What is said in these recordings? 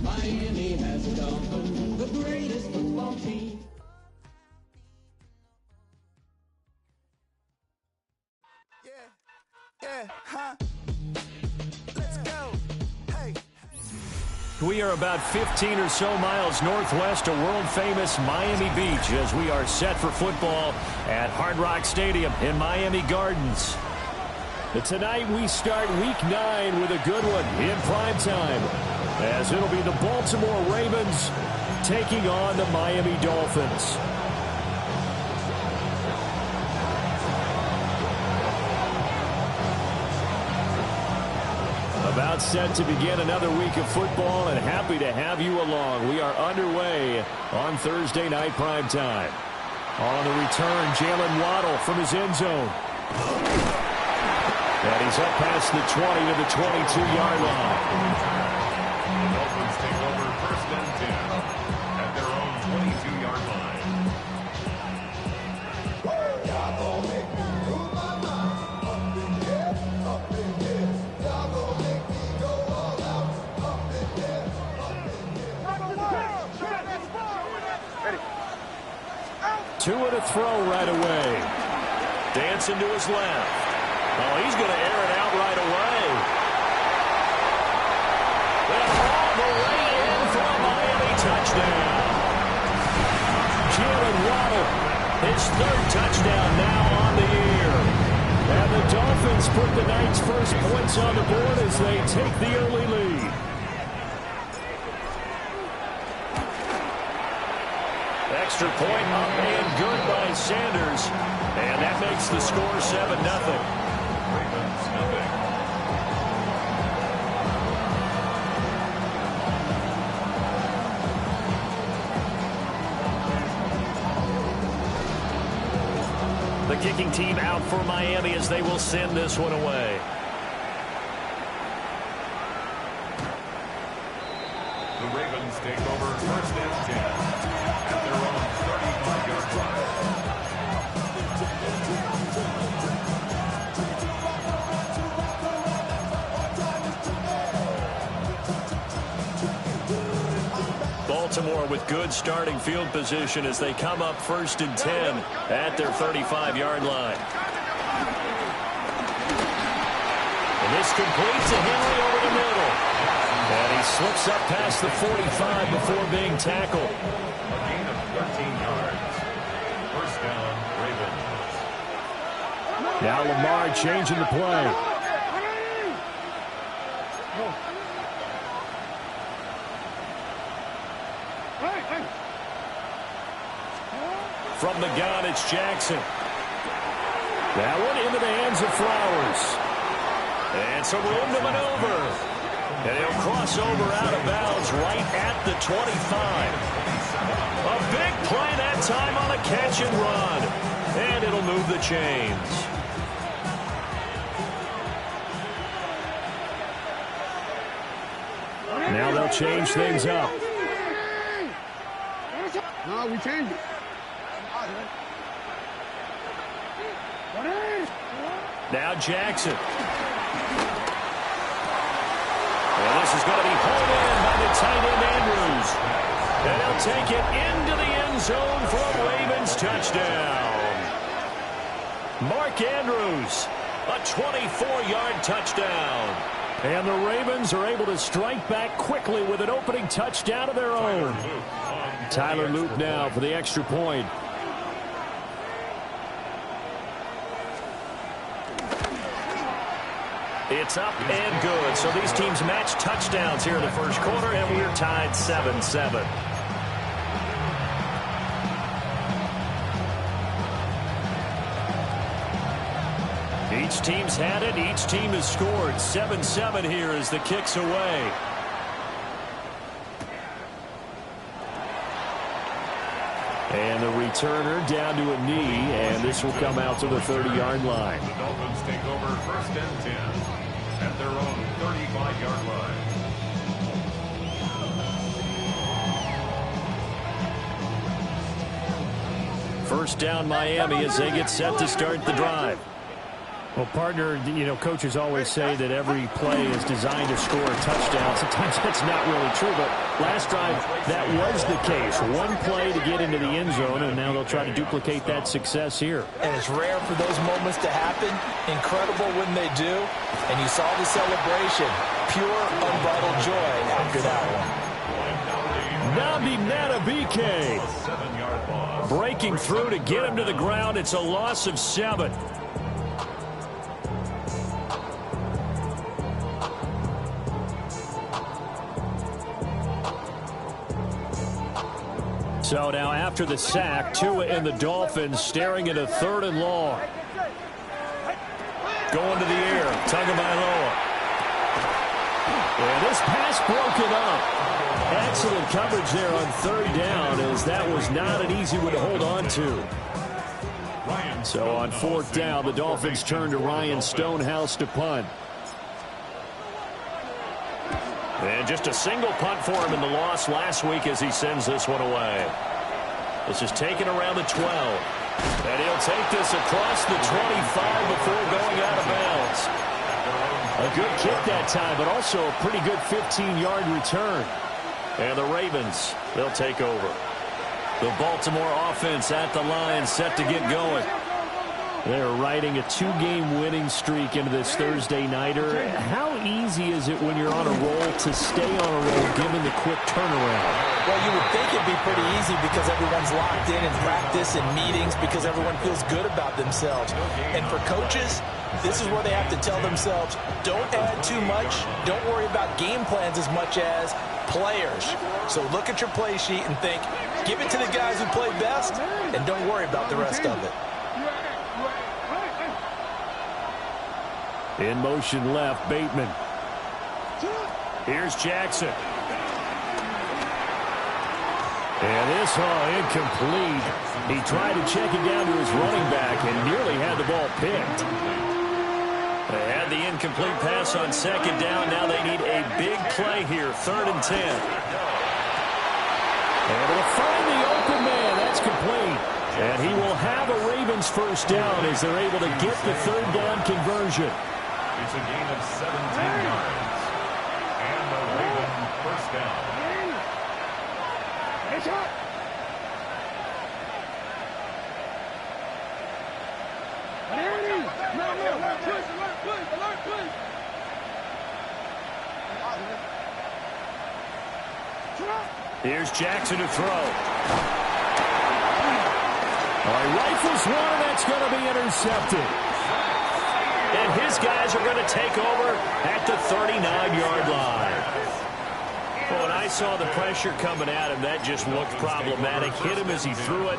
Miami has become the greatest football team. Let's go. Hey. We are about 15 or so miles northwest of world-famous Miami Beach as we are set for football at Hard Rock Stadium in Miami Gardens. But tonight we start Week 9 with a good one in prime time, as it'll be the Baltimore Ravens taking on the Miami Dolphins. About set to begin another week of football, and happy to have you along. We are underway on Thursday night prime time. On the return, Jalen Waddle from his end zone. And he's up past the 20 to the 22-yard line. The Dolphins take over first and 10 at their own 22-yard line. Y'all gon' make me lose my mind. Up in here, up in here. Y'all gon' make me go all out. Up in here, up in here. Two to throw right away. Dancing to his left. Oh, he's going to air it out right away. That's all the way in for a Miami touchdown. Jalen Waddle, his third touchdown now on the year. And the Dolphins put the night's first points on the board as they take the early lead. Extra point up and good by Sanders. And that makes the score 7-0. Ravens, nothing. The kicking team out for Miami as they will send this one away. The Ravens take over first and 10 at their own 35-yard line. Baltimore with good starting field position as they come up first and 10 at their 35-yard line. And this completes to Henry over the middle. And he slips up past the 45 before being tackled. A gain of 13 yards. First down, Ravens. Now Lamar changing the play. From the gun, it's Jackson. That one into the hands of Flowers. And some room to maneuver. And he'll cross over out of bounds right at the 25. A big play that time on a catch and run. And it'll move the chains. Now they'll change things up. No, we changed it. Now Jackson. Well, this is going to be pulled in by the tight end Andrews. And he'll take it into the end zone for a Ravens touchdown. Mark Andrews, a 24-yard touchdown. And the Ravens are able to strike back quickly with an opening touchdown of their own. Tyler Loop now for the extra point. It's up and good. So these teams match touchdowns here in the first quarter, and we're tied 7-7. Each team's had it. Each team has scored. 7-7 here as the kick's away. And the returner down to a knee, and this will come out to the 30-yard line. The Dolphins take over 1st and 10 at their own 35-yard line. First down Miami as they get set to start the drive. Well, partner, you know, coaches always say that every play is designed to score a touchdown. Sometimes that's not really true, but last drive, that was the case. One play to get into the end zone, and now they'll try to duplicate that success here. And it's rare for those moments to happen. Incredible when they do. And you saw the celebration. Pure, unbridled joy after that one. Nnamdi Madubuike breaking through to get him to the ground. It's a loss of 7. So now after the sack, Tua and the Dolphins staring at a 3rd and long. Going to the air, Tagovailoa. And this pass broken up. Excellent coverage there on 3rd down, as that was not an easy one to hold on to. So on 4th down, the Dolphins turn to Ryan Stonehouse to punt. And just a single punt for him in the loss last week as he sends this one away. This is taken around the 12. And he'll take this across the 25 before going out of bounds. A good kick that time, but also a pretty good 15-yard return. And the Ravens, they'll take over. The Baltimore offense at the line, set to get going. They're riding a 2-game winning streak into this Thursday nighter. How easy is it when you're on a roll to stay on a roll given the quick turnaround? Well, you would think it'd be pretty easy because everyone's locked in practice and meetings because everyone feels good about themselves. And for coaches, this is where they have to tell themselves, don't add too much. Don't worry about game plans as much as players. So look at your play sheet and think, give it to the guys who play best and don't worry about the rest of it. In motion left, Bateman. Here's Jackson. And this incomplete. He tried to check it down to his running back and nearly had the ball picked. They had the incomplete pass on 2nd down. Now they need a big play here, 3rd and 10. Able to find the open man. That's complete. And he will have a Ravens 1st down as they're able to get the 3rd down conversion. It's a gain of 17 yards. And the Ravens 1st down. Here's Jackson to throw. Rifles one, and that's going to be intercepted. And his guys are going to take over at the 39-yard line. Well, when I saw the pressure coming at him, that just looked problematic. Hit him as he threw it,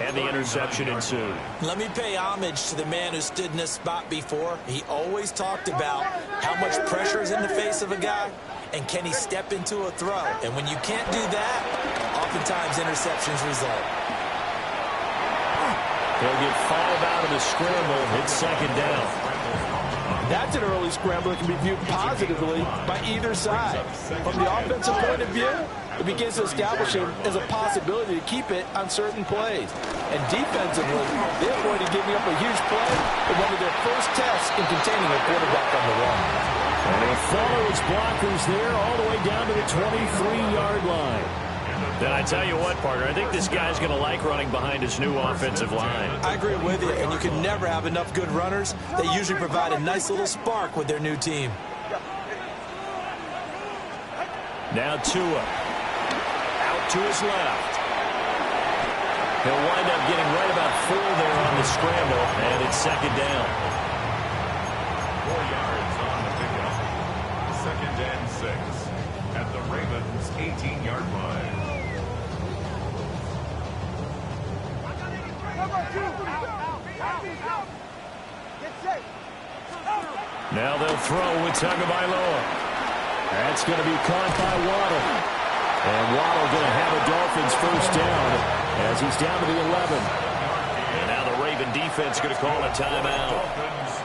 and the interception ensued. Let me pay homage to the man who stood in this spot before. He always talked about how much pressure is in the face of a guy, and can he step into a throw. And when you can't do that, oftentimes interceptions result. They'll get 5 out of the scramble. It's 2nd down. That's an early scramble that can be viewed positively by either side. From the offensive point of view, it begins to establish it as a possibility to keep it on certain plays. And defensively, they avoided giving up a huge play in one of their first tests in containing a quarterback on the run. And he'll follow his blockers there all the way down to the 23-yard line. Then I tell you what, partner, I think this guy's going to like running behind his new offensive line. I agree with you, and you can never have enough good runners. They usually provide a nice little spark with their new team. Now Tua. Out to his left. He'll wind up getting right about 4 there on the scramble, and it's second down. 4 yards on the pickup. 2nd and 6 at the Ravens' 18-yard line. Now they'll throw with Tagovailoa. That's going to be caught by Waddle. And Waddle going to have a Dolphins first down as he's down to the 11. And now the Raven defense going to call a timeout.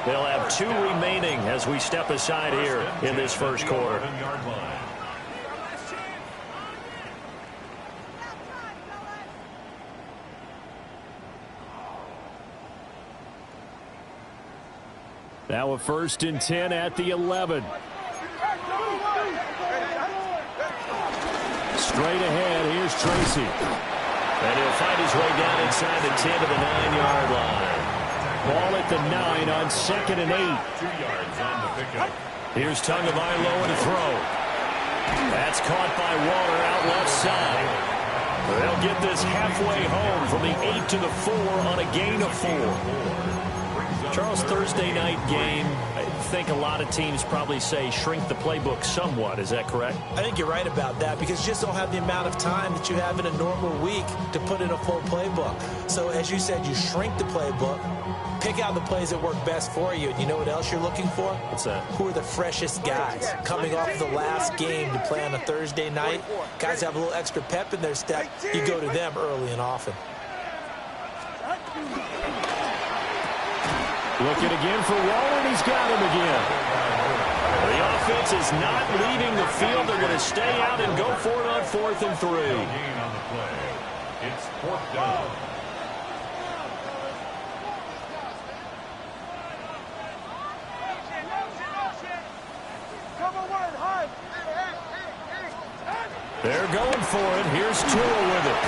They'll have 2 remaining as we step aside here in this first quarter. Now a 1st and 10 at the 11. Straight ahead, here's Tracy. And he'll find his way down inside the 10 to the 9-yard line. Ball at the 9 on 2nd and 8. 2 yards on the pickup. Here's Tagovailoa to throw. That's caught by Waller out left side. They'll get this halfway home from the 8 to the 4 on a gain of 4. Charles, Thursday night game, I think a lot of teams probably say shrink the playbook somewhat. Is that correct? I think you're right about that because you just don't have the amount of time that you have in a normal week to put in a full playbook. So as you said, you shrink the playbook, pick out the plays that work best for you. And you know what else you're looking for? What's that? Who are the freshest guys coming off the last game to play on a Thursday night? Guys have a little extra pep in their step. You go to them early and often. Looking again for Waller, and he's got him again. The offense is not leaving the field. They're going to stay out and go for it on 4th and 3. Gain on the play. It's 4th down. They're going for it. Here's Tua with it.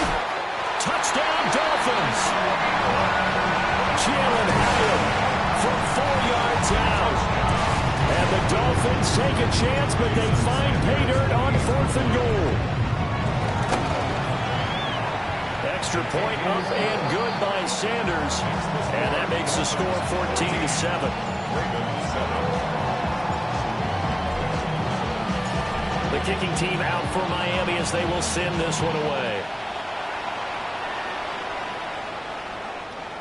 Touchdown, Dolphins. Jalen Hyatt from 4 yards out. And the Dolphins take a chance, but they find pay dirt on 4th and goal. Extra point up and good by Sanders. And that makes the score 14-7. The kicking team out for Miami as they will send this one away.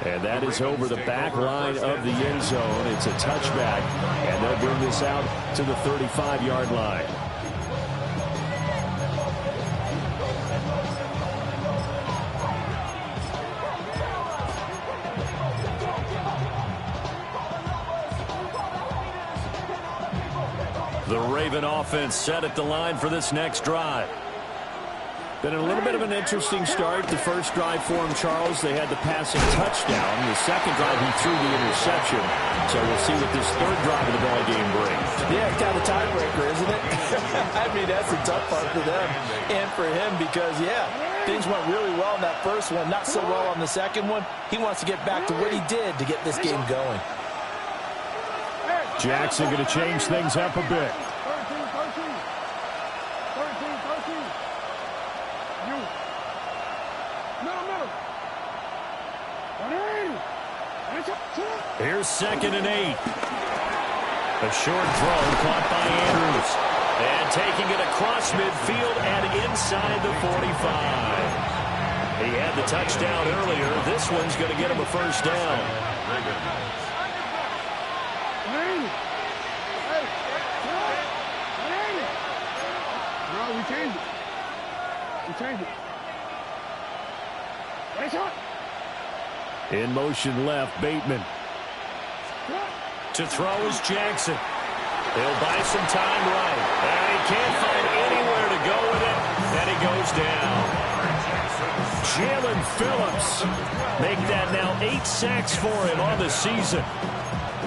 And that is over the back line of the end zone. It's a touchback, and they'll bring this out to the 35-yard line. The Raven offense set at the line for this next drive. Been a little bit of an interesting start. The first drive for him, Charles, they had the passing touchdown. The second drive, he threw the interception. So we'll see what this third drive of the ball game brings. Yeah, kind of tiebreaker, isn't it? I mean, that's the tough part for them and for him because, yeah, things went really well in that first one, not so well on the second one. He wants to get back to what he did to get this game going. Jackson going to change things up a bit. Here's 2nd and 8. A short throw caught by Andrews. And taking it across midfield and inside the 45. He had the touchdown earlier. This one's going to get him a first down. No, we changed it. We changed it. In motion left, Bateman. To throw is Jackson. He'll buy some time right. And he can't find anywhere to go with it. And he goes down. Jalen Phillips. Make that now 8 sacks for him on the season.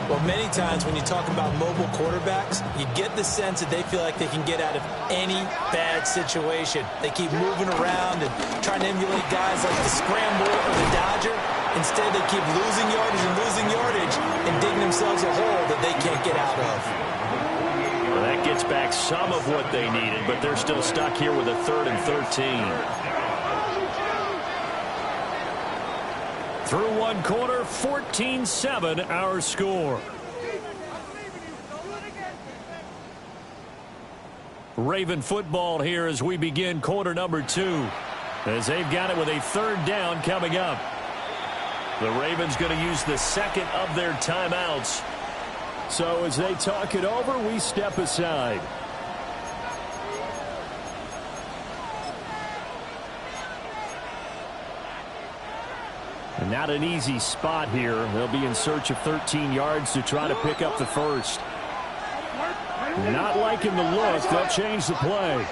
Well, many times when you talk about mobile quarterbacks, you get the sense that they feel like they can get out of any bad situation. They keep moving around and trying to emulate guys like the scramble or the dodger. Instead, they keep losing yardage and losing yardage and digging themselves a hole that they can't get out of. That gets back some of what they needed, but they're still stuck here with a 3rd and 13. Through one quarter, 14-7 our score. Raven football here as we begin quarter number 2. As they've got it with a 3rd down coming up. The Ravens going to use the 2nd of their timeouts. So as they talk it over, we step aside. And not an easy spot here. They'll be in search of 13 yards to try to pick up the first. Not liking the look. They'll change the play.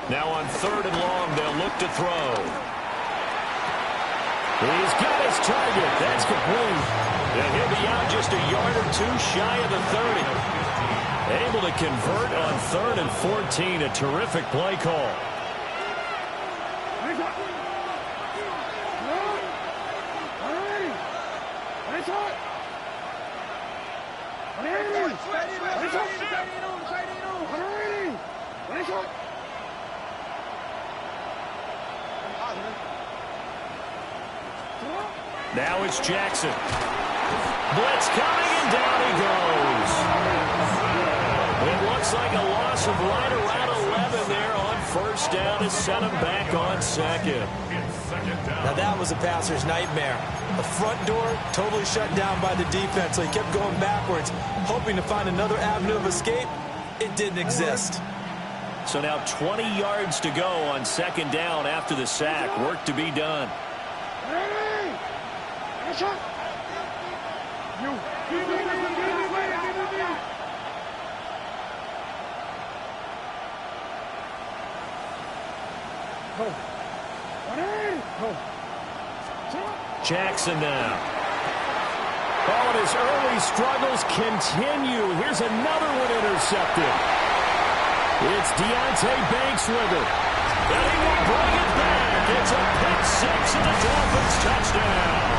Now on 3rd and long, they'll look to throw. He's got his target. That's complete. And he'll be out just a yard or 2 shy of the 30. Able to convert on 3rd and 14. A terrific play call. Now it's Jackson. Blitz coming, and down he goes. It looks like a loss of right around 11 there on 1st down to set him back on 2nd. Now that was a passer's nightmare. The front door totally shut down by the defense, so he kept going backwards, hoping to find another avenue of escape. It didn't exist. So now 20 yards to go on 2nd down after the sack. Work to be done. Jackson now. Oh, and his early struggles continue. Here's another one intercepted. It's Deonte Banks with it. And he will bring it back. It's a pick 6 and the Dolphins touchdown.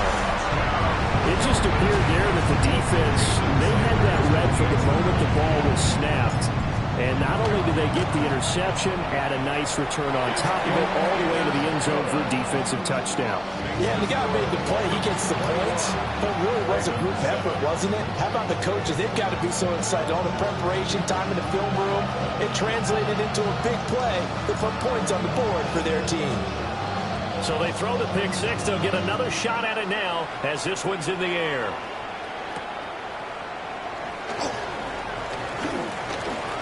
It just appeared there that the defense, they had that read from the moment the ball was snapped. And not only did they get the interception, add a nice return on top of it, all the way to the end zone for a defensive touchdown. Yeah, the guy made the play. He gets the points. But it really was a group effort, wasn't it? How about the coaches? They've got to be so excited. All the preparation, time in the film room, it translated into a big play that put points on the board for their team. So they throw the pick 6. They'll get another shot at it now as this one's in the air.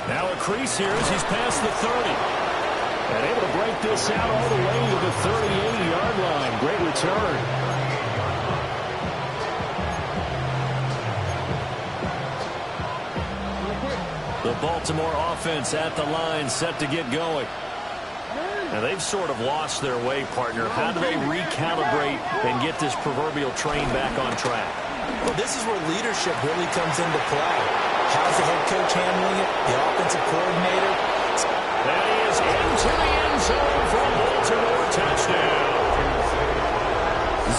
Now a crease here as he's past the 30. And able to break this out all the way to the 38-yard line. Great return. The Baltimore offense at the line, set to get going. Now they've sort of lost their way, partner. How do they recalibrate and get this proverbial train back on track? Well, this is where leadership really comes into play. How's the head coach handling it? The offensive coordinator? That is into the end zone for a Baltimore touchdown.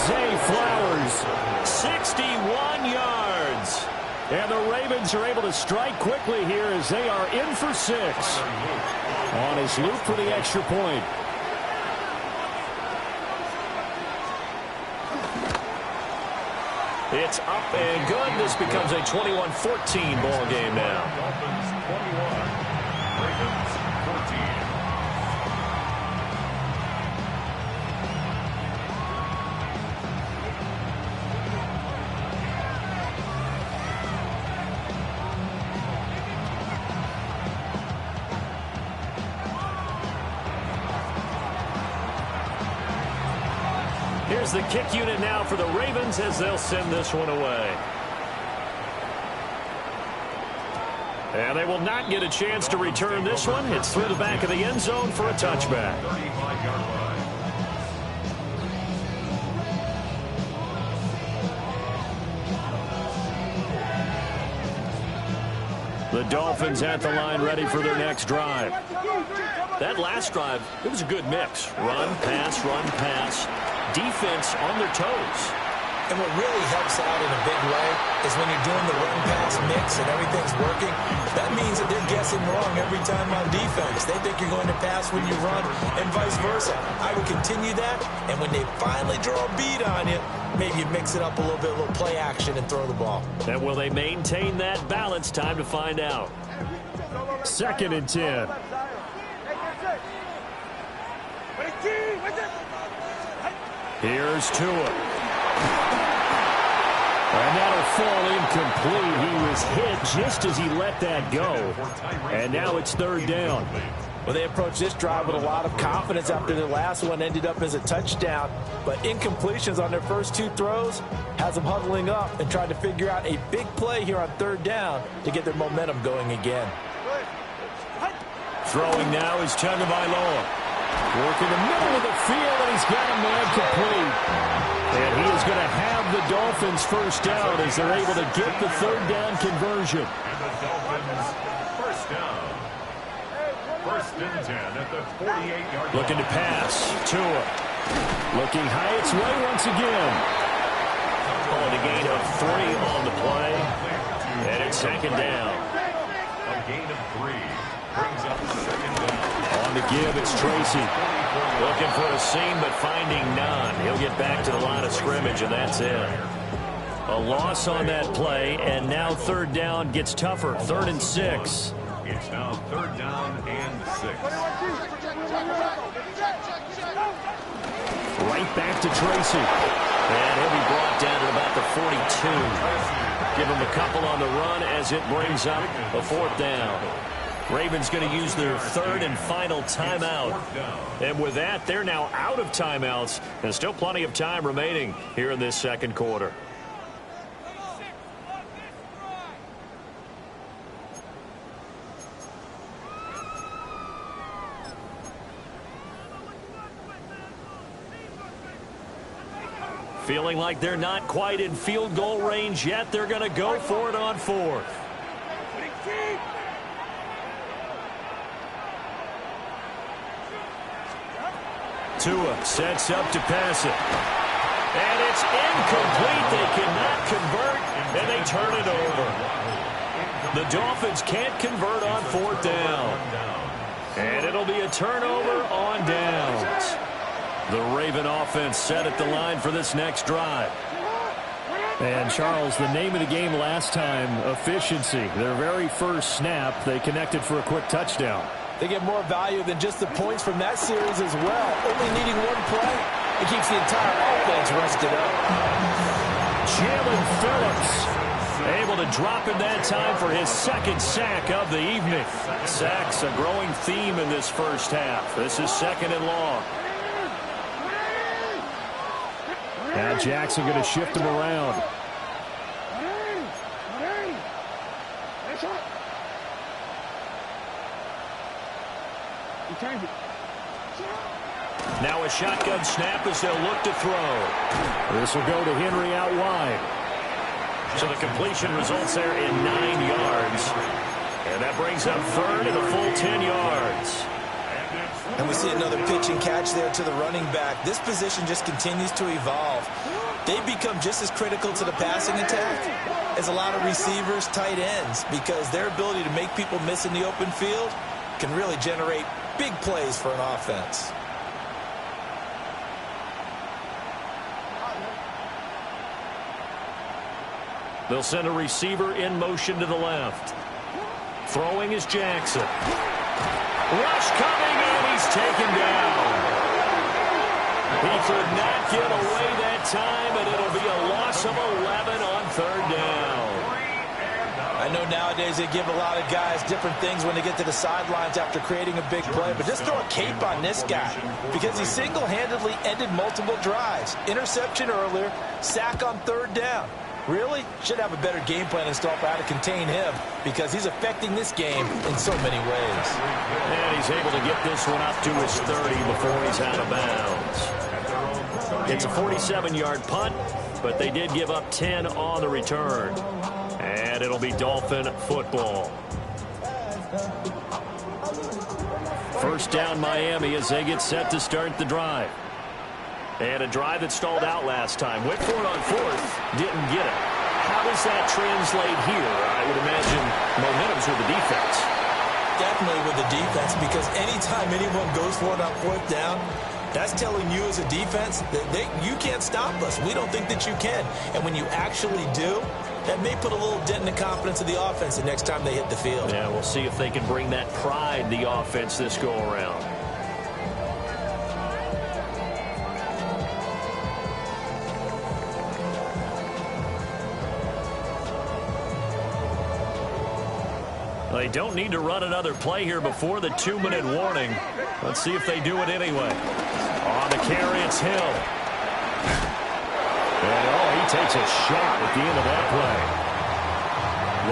Zay Flowers, 61 yards. And the Ravens are able to strike quickly here as they are in for 6. On his loop for the extra point. It's up and good. This becomes a 21-14 ball game now. Dolphins 21, Ravens 14. Here's the kick unit now for the Ravens as they'll send this one away. And they will not get a chance to return this one. It's through the back of the end zone for a touchback. 35-yard line. The Dolphins at the line ready for their next drive. That last drive, it was a good mix. Run, pass, run, pass. defense on their toes. And what really helps out in a big way is when you're doing the run-pass mix and everything's working, that means that they're guessing wrong every time on defense. They think you're going to pass when you run and vice versa. I would continue that, and when they finally draw a beat on you, maybe you mix it up a little bit, a little play action, and throw the ball. And will they maintain that balance? Time to find out. 2nd and 10. Here's Tua. And that'll fall incomplete. He was hit just as he let that go. And now it's 3rd down. Well, they approached this drive with a lot of confidence after the last one ended up as a touchdown. But incompletions on their first 2 throws has them huddling up and trying to figure out a big play here on 3rd down to get their momentum going again. Throwing now is Tagovailoa. Working the middle of the field, and he's got a man complete. And he is going to have the Dolphins first down as they're able to get the 3rd down conversion. And the Dolphins first down. 1st and 10 at the 48-yard line. Looking to pass. Tua. Looking high its way once again. Calling a gain of 3 on the play. And it's 2nd down. A gain of 3 brings up 2nd down. On the give, it's Tracy. Looking for a seam, but finding none. He'll get back to the line of scrimmage, and that's it. A loss on that play, and now 3rd down gets tougher. 3rd and 6. It's now 3rd down and 6. Right back to Tracy. And he'll be brought down at about the 42. Give him a couple on the run as it brings up a 4th down. Ravens going to use their 3rd and final timeout. And with that, they're now out of timeouts. And still plenty of time remaining here in this 2nd quarter. Feeling like they're not quite in field goal range yet. They're going to go for it on 4th. Tua sets up to pass it. And it's incomplete. They cannot convert, and they turn it over. The Dolphins can't convert on 4th down. And it'll be a turnover on downs. The Raven offense set at the line for this next drive. And, Charles, the name of the game last time, efficiency. Their very first snap, they connected for a quick touchdown. They get more value than just the points from that series as well. Only needing 1 play, it keeps the entire offense rested up. Jalen Phillips able to drop in that time for his 2nd sack of the evening. Sacks a growing theme in this first half. This is 2nd and long. Now Jackson going to shift him around. Now a shotgun snap as they'll look to throw. This will go to Henry out wide. So the completion results there in 9 yards. And that brings up 3rd and a full 10 yards. And we see another pitch and catch there to the running back. This position just continues to evolve. They become just as critical to the passing attack as a lot of receivers, tight ends, because their ability to make people miss in the open field can really generate big plays for an offense. They'll send a receiver in motion to the left. Throwing is Jackson. Rush coming, and he's taken down. He could not get away that time, and it'll be a loss of 11 on 3rd down. I know nowadays they give a lot of guys different things when they get to the sidelines after creating a big play, but just throw a cape on this guy because he single-handedly ended multiple drives. Interception earlier, sack on 3rd down. Really should have a better game plan installed for how to contain him because he's affecting this game in so many ways. And he's able to get this one up to his 30 before he's out of bounds. It's a 47-yard punt, but they did give up 10 on the return. And it'll be Dolphin football. First down Miami as they get set to start the drive. And a drive that stalled out last time. Went for it on fourth. Didn't get it. How does that translate here? I would imagine momentum's with the defense. Definitely with the defense, because anytime anyone goes for it on fourth down, that's telling you as a defense that you can't stop us. We don't think that you can. And when you actually do, that may put a little dent in the confidence of the offense the next time they hit the field. Yeah, we'll see if they can bring that pride, the offense, this go-around. They don't need to run another play here before the 2-minute warning. Let's see if they do it anyway. On the carry, it's Hill. And, he takes a shot at the end of that play.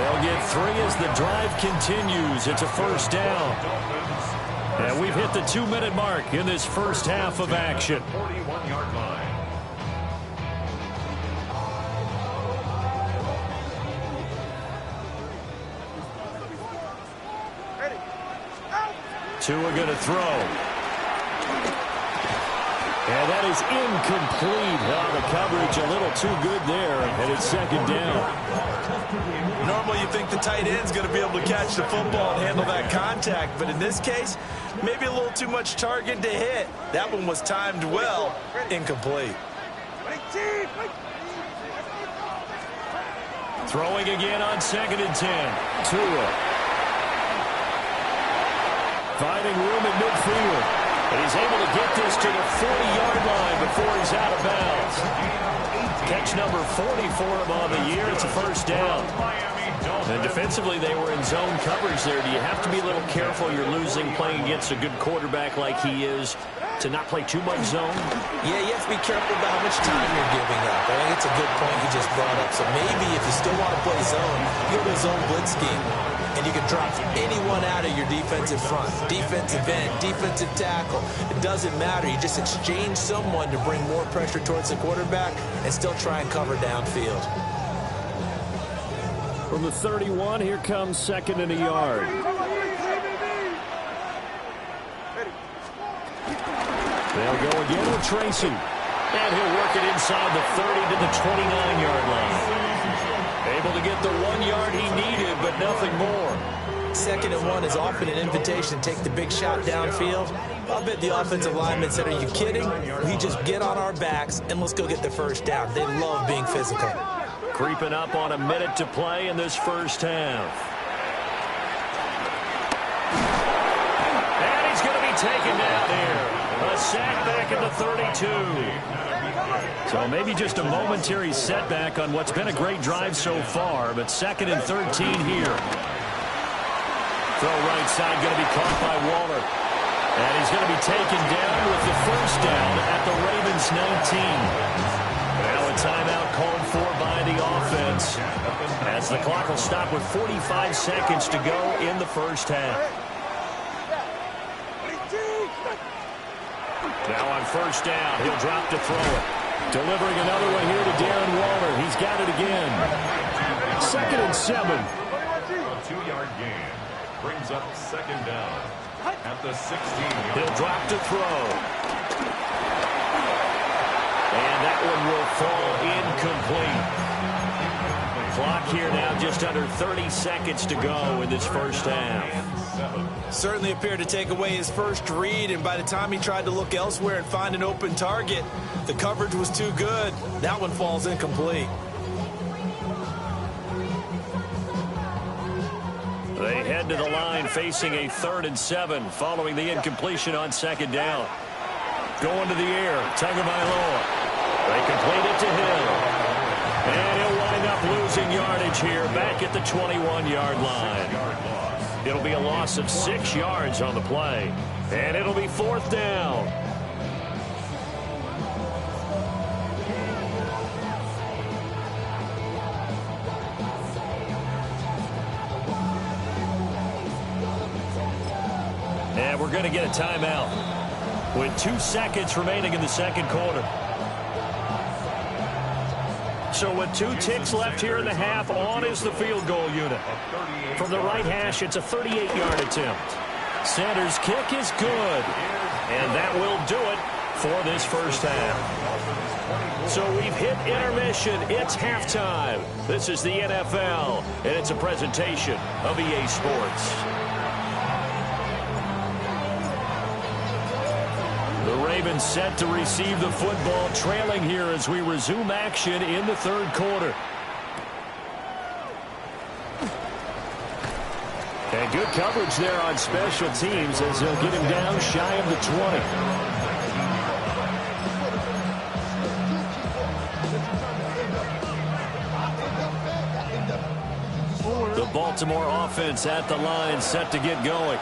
They'll get 3 as the drive continues. It's a first down. And we've hit the 2-minute mark in this first half of action. 41-yard line. Tua going to throw. And that is incomplete. The coverage a little too good there, and it's second down. Normally you think the tight end's going to be able to catch the football and handle that contact, but in this case, maybe a little too much target to hit. That one was timed well. Incomplete. Throwing again on 2nd and 10. Tua. Finding room at midfield. And he's able to get this to the 40-yard line before he's out of bounds. Catch number 40 for him on the year. It's a first down. And defensively, they were in zone coverage there. Do you have to be a little careful? You're losing playing against a good quarterback like he is to not play too much zone? Yeah, you have to be careful about how much time you're giving up. I think it's a good point you just brought up. So maybe if you still want to play zone, you go to a zone blitz scheme. And you can drop anyone out of your defensive front. Defensive end, defensive tackle. It doesn't matter. You just exchange someone to bring more pressure towards the quarterback and still try and cover downfield. From the 31, here comes 2nd and a yard. They'll go again with Tracy. And he'll work it inside the 30 to the 29-yard line. Able to get the 1 yard he needed, but nothing more. 2nd and 1 is often an invitation to take the big shot downfield. I'll bet the offensive lineman said, are you kidding? We just get on our backs and let's go get the first down. They love being physical. Creeping up on a minute to play in this first half. And he's going to be taken down here. A sack back at the 32. So maybe just a momentary setback on what's been a great drive so far, but 2nd and 13 here. Throw right side going to be caught by Waller. And he's going to be taken down with the first down at the Ravens 19. Now a timeout called for by the offense, as the clock will stop with 45 seconds to go in the first half. Now on first down, he'll drop to throw it. Delivering another one here to Darren Waller. He's got it again. 2nd and 7. A 2-yard gain brings up 2nd down at the 16. He'll drop to throw. And that one will fall incomplete. Clock here now just under 30 seconds to go in this first half. Certainly appeared to take away his first read, and by the time he tried to look elsewhere and find an open target, the coverage was too good. That one falls incomplete. They head to the line facing a 3rd and 7 following the incompletion on 2nd down. Going to the air, Tagovailoa. They complete it to Hill. And he'll wind up losing yardage here back at the 21-yard line. It'll be a loss of 6 yards on the play. And it'll be 4th down. And we're going to get a timeout with 2 seconds remaining in the second quarter. So with 2 ticks left here in the half, on is the field goal unit. From the right hash, it's a 38-yard attempt. Sanders' kick is good. And that will do it for this first half. So we've hit intermission. It's halftime. This is the NFL, and it's a presentation of EA Sports. The Ravens set to receive the football, trailing here as we resume action in the third quarter. And good coverage there on special teams as they'll get him down shy of the 20. The Baltimore offense at the line, set to get going.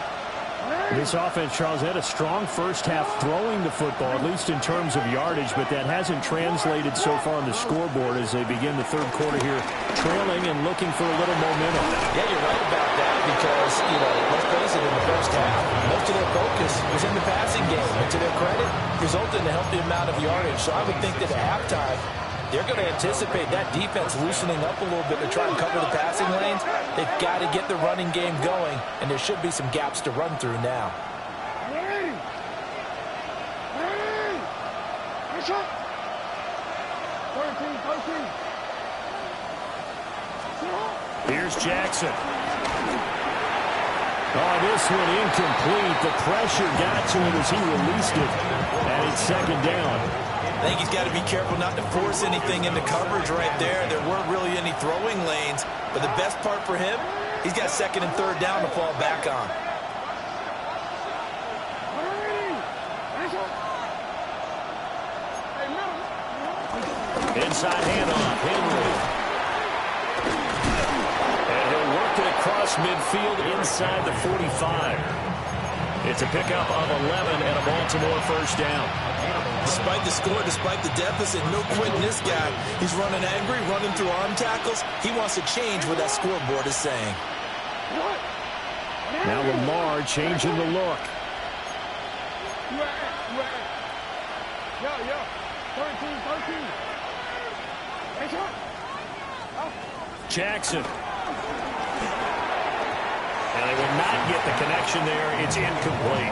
This offense, Charles, had a strong first half throwing the football, at least in terms of yardage, but that hasn't translated so far on the scoreboard as they begin the third quarter here, trailing and looking for a little momentum. Yeah, you're right about that because, let's face it, in the first half, most of their focus was in the passing game, and to their credit, resulted in a healthy amount of yardage. So I would think that at halftime, they're going to anticipate that defense loosening up a little bit to try and cover the passing lanes. They've got to get the running game going, and there should be some gaps to run through now. Here's Jackson. Oh, this one incomplete. The pressure got to him as he released it, and it's second down. I think he's got to be careful not to force anything into coverage right there. There weren't really any throwing lanes, but the best part for him, he's got second and third down to fall back on. Inside handoff, Henry. And he'll work it across midfield inside the 45. It's a pickup of 11 and a Baltimore first down. Despite the score, despite the deficit, no quitting this guy. He's running angry, running through arm tackles. He wants to change what that scoreboard is saying. Now Lamar changing the look. Yo, 13. Jackson. And they will not get the connection there. It's incomplete.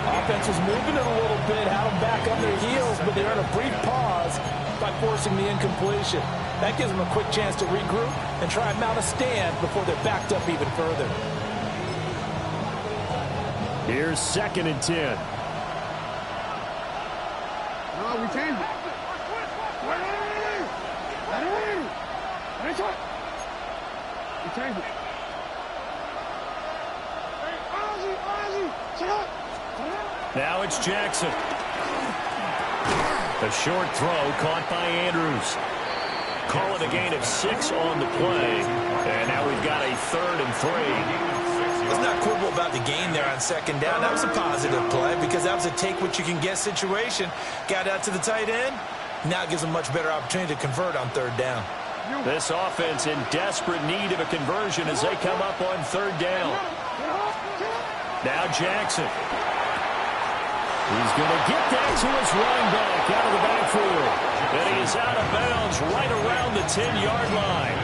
Offense was moving it a little bit, had them back on their heels, but they're in a brief pause by forcing the incompletion. That gives them a quick chance to regroup and try and mount a stand before they're backed up even further. Here's second and 10. No, we changed it. We changed it. Now it's Jackson. A short throw caught by Andrews. Call it a gain of 6 on the play. And now we've got a 3rd and 3. Let's not quibble about the gain there on second down. That was a positive play because that was a take-what-you-can-get situation. Got out to the tight end. Now it gives them much better opportunity to convert on third down. This offense in desperate need of a conversion as they come up on third down. Now Jackson. He's going to get that to his running back out of the backfield. And he is out of bounds right around the 10-yard line.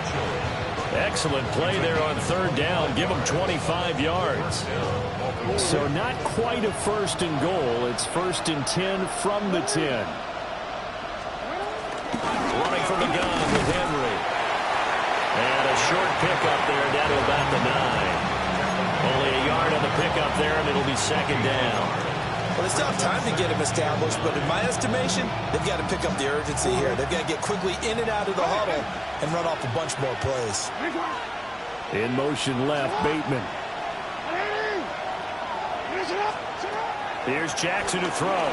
Excellent play there on third down. Give him 25 yards. So not quite a first and goal. It's first and 10 from the 10. Running from the gun with Henry. And a short pickup there down to about the 9. Only a yard on the pickup there, and it'll be second down. Well, they still have time to get him established, but in my estimation, they've got to pick up the urgency here. They've got to get quickly in and out of the huddle and run off a bunch more plays. In motion left, Bateman. Here's Jackson to throw.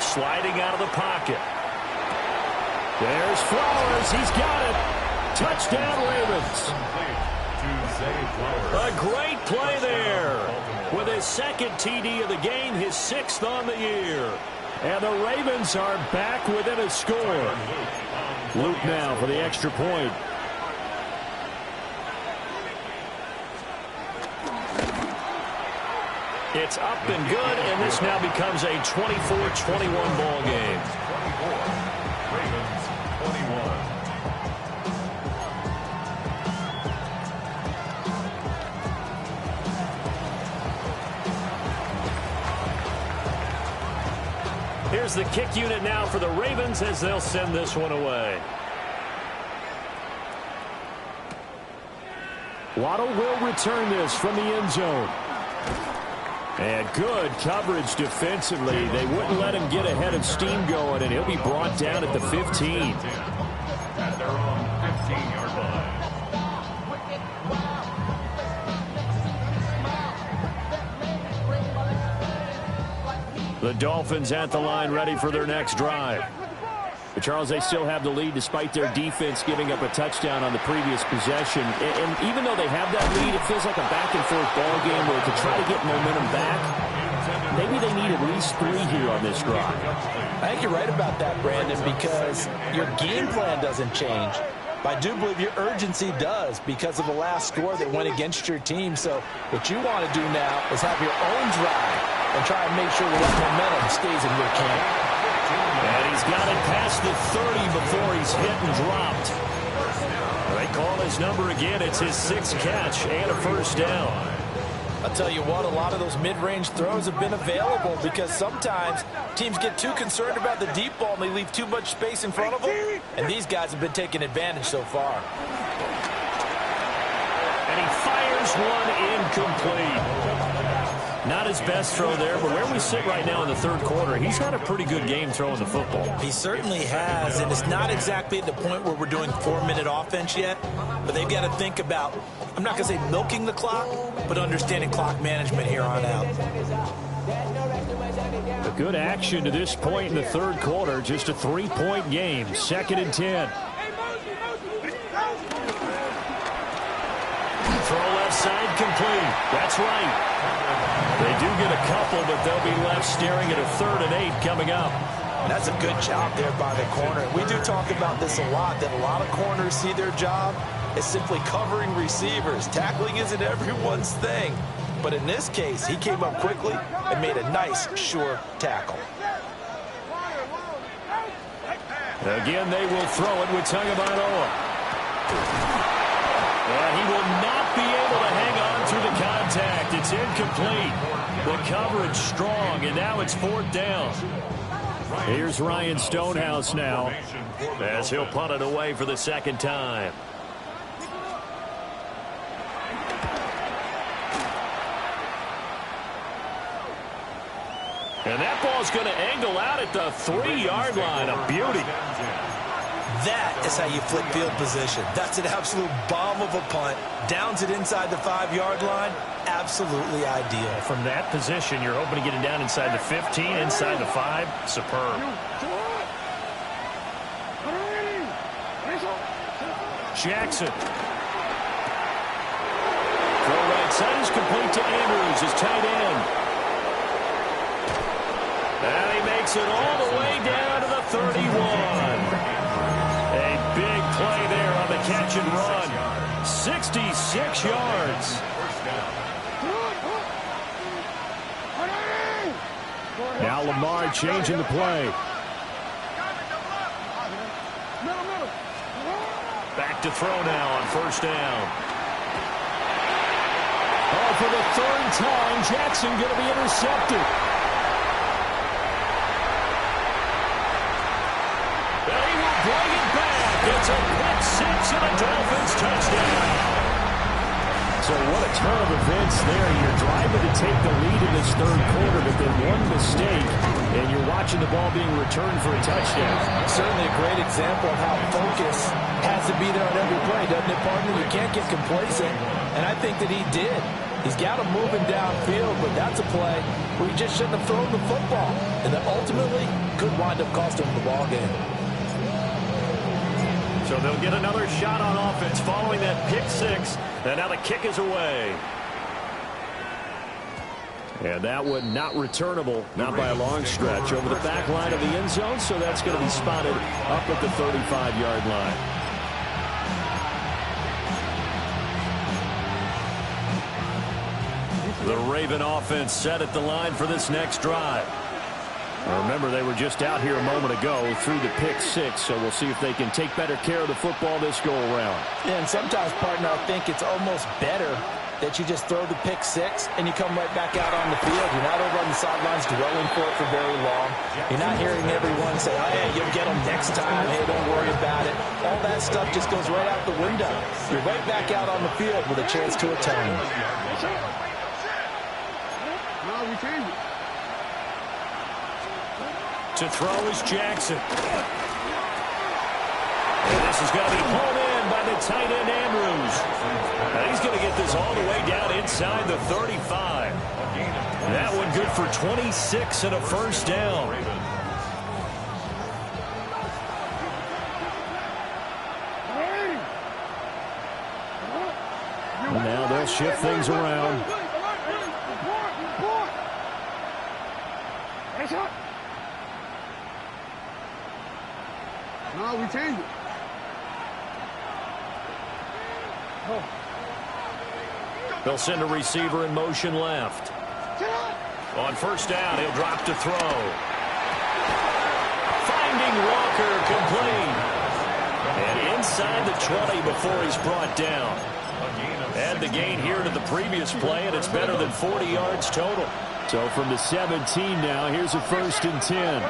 Sliding out of the pocket. There's Flowers. He's got it. Touchdown, Ravens. A great play there. With his second TD of the game, his 6th on the year. And the Ravens are back within a score. Luke now for the extra point. It's up and good, and this now becomes a 24-21 ball game. Ravens 21. Here's the kick unit now for the Ravens as they'll send this one away. Waddle will return this from the end zone. And good coverage defensively. They wouldn't let him get ahead of steam going, and he'll be brought down at the 15. At their own 15-yard line. The Dolphins at the line ready for their next drive. But Charles, they still have the lead despite their defense giving up a touchdown on the previous possession. And even though they have that lead, it feels like a back-and-forth ball game where to try to get momentum back, maybe they need at least 3 here on this drive. I think you're right about that, Brandon, because your game plan doesn't change. But I do believe your urgency does because of the last score that went against your team. So what you want to do now is have your own drive and try and make sure that momentum stays in your camp. And he's got it past the 30 before he's hit and dropped. They call his number again. It's his 6th catch and a first down. I'll tell you what, a lot of those mid-range throws have been available because sometimes teams get too concerned about the deep ball and they leave too much space in front of them. And these guys have been taking advantage so far. And he fires one incomplete. Not his best throw there, but where we sit right now in the 3rd quarter, he's had a pretty good game throwing the football. He certainly has, and it's not exactly at the point where we're doing 4-minute offense yet, but they've got to think about, I'm not going to say milking the clock, but understanding clock management here on out. A good action to this point in the 3rd quarter, just a 3-point game, 2nd and 10. Throw left side complete. That's right. They do get a couple, but they'll be left staring at a 3rd and 8 coming up. That's a good job there by the corner. We do talk about this a lot, that a lot of corners see their job as simply covering receivers. Tackling isn't everyone's thing. But in this case, he came up quickly and made a nice, sure tackle. Again, they will throw it with Tagovailoa. And he will not be able to hang on through the contact. It's incomplete. The coverage strong, and now it's 4th down. Here's Ryan Stonehouse now as he'll punt it away for the 2nd time. And that ball's going to angle out at the 3-yard line. A beauty. That is how you flip field position. That's an absolute bomb of a punt. Downs it inside the 5-yard line. Absolutely ideal. From that position, you're hoping to get it down inside the 15, inside the 5. Superb. Jackson. Throw right side is complete to Andrews, his tight end. And he makes it all the way down to the 31. A big play there on the catch and run. 66 yards. Now Lamar changing the play. Back to throw now on 1st down. Oh, for the 3rd time, Jackson going to be intercepted. They will bring it back. It's a pick 6 and a Dolphins touchdown. So what a turn of events there. You're driving to take the lead in this 3rd quarter, but then one mistake, and you're watching the ball being returned for a touchdown. Certainly a great example of how focus has to be there on every play, doesn't it, partner? You can't get complacent, and I think that he did. He's got him moving downfield, but that's a play where he just shouldn't have thrown the football, and that ultimately could wind up costing him the ball game. So they'll get another shot on offense following that pick 6. And now the kick is away. And that one not returnable, not by a long stretch, over the back line of the end zone. So that's going to be spotted up at the 35-yard line. The Raven offense set at the line for this next drive. Remember, they were just out here a moment ago through the pick 6, so we'll see if they can take better care of the football this go-around. Yeah, and sometimes, partner, I think it's almost better that you just throw the pick six and you come right back out on the field. You're not over on the sidelines dwelling for it for very long. You're not hearing everyone say, oh, hey, you'll get them next time. Hey, don't worry about it. All that stuff just goes right out the window. You're right back out on the field with a chance to atone. No, we changed it. To throw is Jackson. And this is going to be hauled in by the tight end, Andrews. And he's going to get this all the way down inside the 35. That one good for 26 and a first down. Now they'll shift things around. No, we changed it. They'll send a receiver in motion left. On first down, he'll drop to throw. Finding Walker complete. And inside the 20 before he's brought down. Add the gain here to the previous play, and it's better than 40 yards total. So from the 17 now, here's a 1st and 10.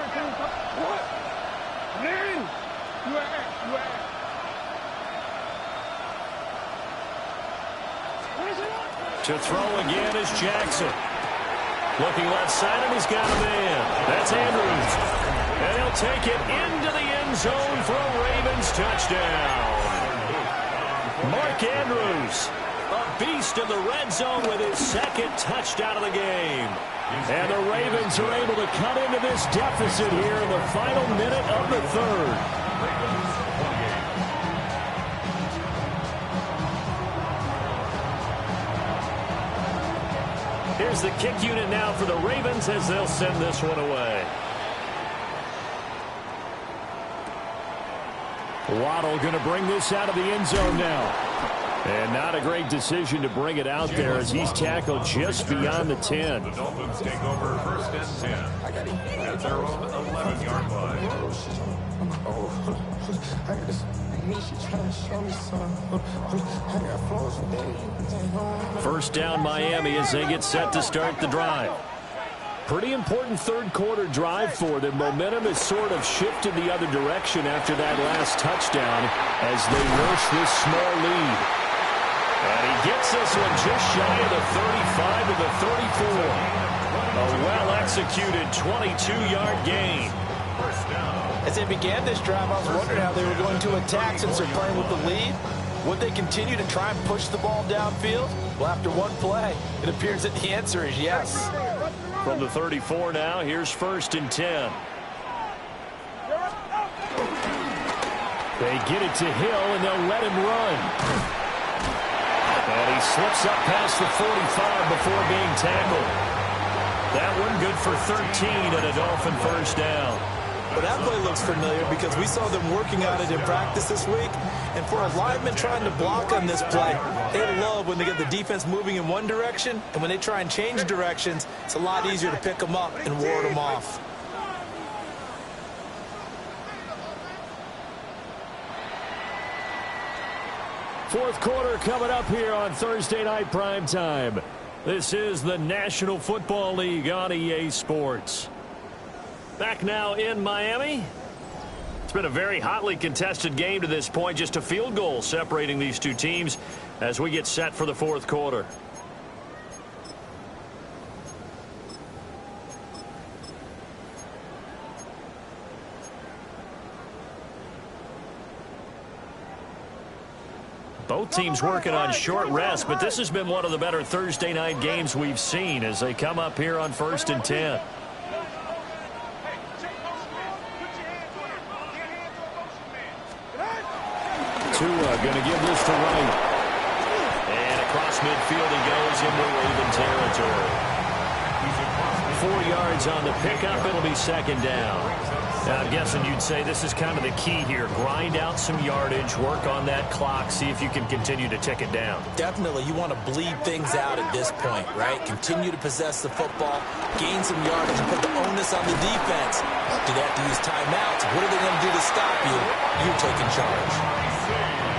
To throw again is Jackson. Looking left side, and he's got a man. That's Andrews. And he'll take it into the end zone for a Ravens touchdown. Mark Andrews, a beast in the red zone with his second touchdown of the game. And the Ravens are able to cut into this deficit here in the final minute of the third. Here's the kick unit now for the Ravens as they'll send this one away. Waddle going to bring this out of the end zone now. And not a great decision to bring it out there as he's tackled just beyond the 10. The Dolphins take over 1st and 10 at their own 11-yard line. First down Miami as they get set to start the drive. Pretty important third quarter drive for them. Momentum has sort of shifted the other direction after that last touchdown as they nurse this small lead. And he gets this one just shy of the 35 to the 34. A well-executed 22-yard gain. As they began this drive, I was wondering how they were going to attack since they're playing with the lead. Would they continue to try and push the ball downfield? Well, after one play, it appears that the answer is yes. From the 34 now, here's 1st and 10. They get it to Hill, and they'll let him run. And he slips up past the 45 before being tackled. That one good for 13 and a Dolphin first down. But that play looks familiar because we saw them working on it in practice this week. And for a lineman trying to block on this play, they love when they get the defense moving in one direction. And when they try and change directions, it's a lot easier to pick them up and ward them off. Fourth quarter coming up here on Thursday Night Primetime. This is the National Football League on EA Sports. Back now in Miami. It's been a very hotly contested game to this point. Just a field goal separating these two teams as we get set for the fourth quarter. Both teams working on short rest, but this has been one of the better Thursday night games we've seen as they come up here on 1st and 10. Tua going to give this to Wright. And across midfield he goes into Raven territory. 4 yards on the pickup. It'll be 2nd down. Now, I'm guessing you'd say this is kind of the key here. Grind out some yardage, work on that clock, see if you can continue to tick it down. Definitely, you want to bleed things out at this point, right? Continue to possess the football, gain some yardage, and put the onus on the defense. Do they have to use timeouts? What are they going to do to stop you? You're taking charge.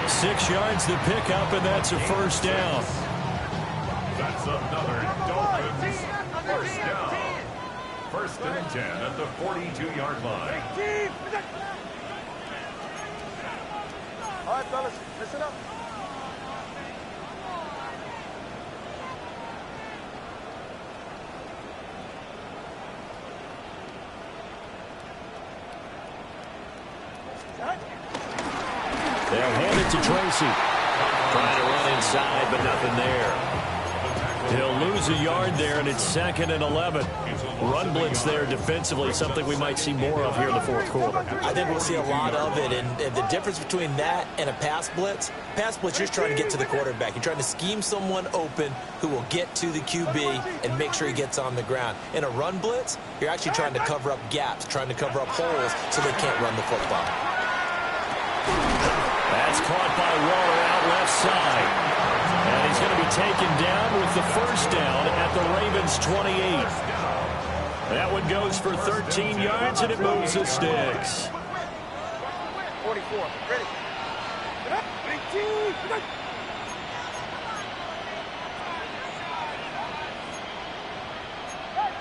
6 yards to pick up, and that's a first down. It's another Dolphins first down. First and 10 at the 42-yard line. All right, fellas, listen up. They'll hand it to Tracy. Trying to run inside, but nothing there. He'll lose a yard there, and it's 2nd and 11. Run blitz there defensively, something we might see more of here in the fourth quarter. I think we'll see a lot of it, and the difference between that and a pass blitz, you're just trying to get to the quarterback. You're trying to scheme someone open who will get to the QB and make sure he gets on the ground. In a run blitz, you're actually trying to cover up gaps, trying to cover up holes so they can't run the football. That's caught by Waller out left side. And he's going to be taken down with the first down at the Ravens' 28. That one goes for 13 yards, and it moves the sticks. 44, ready. Get up, 18, get up.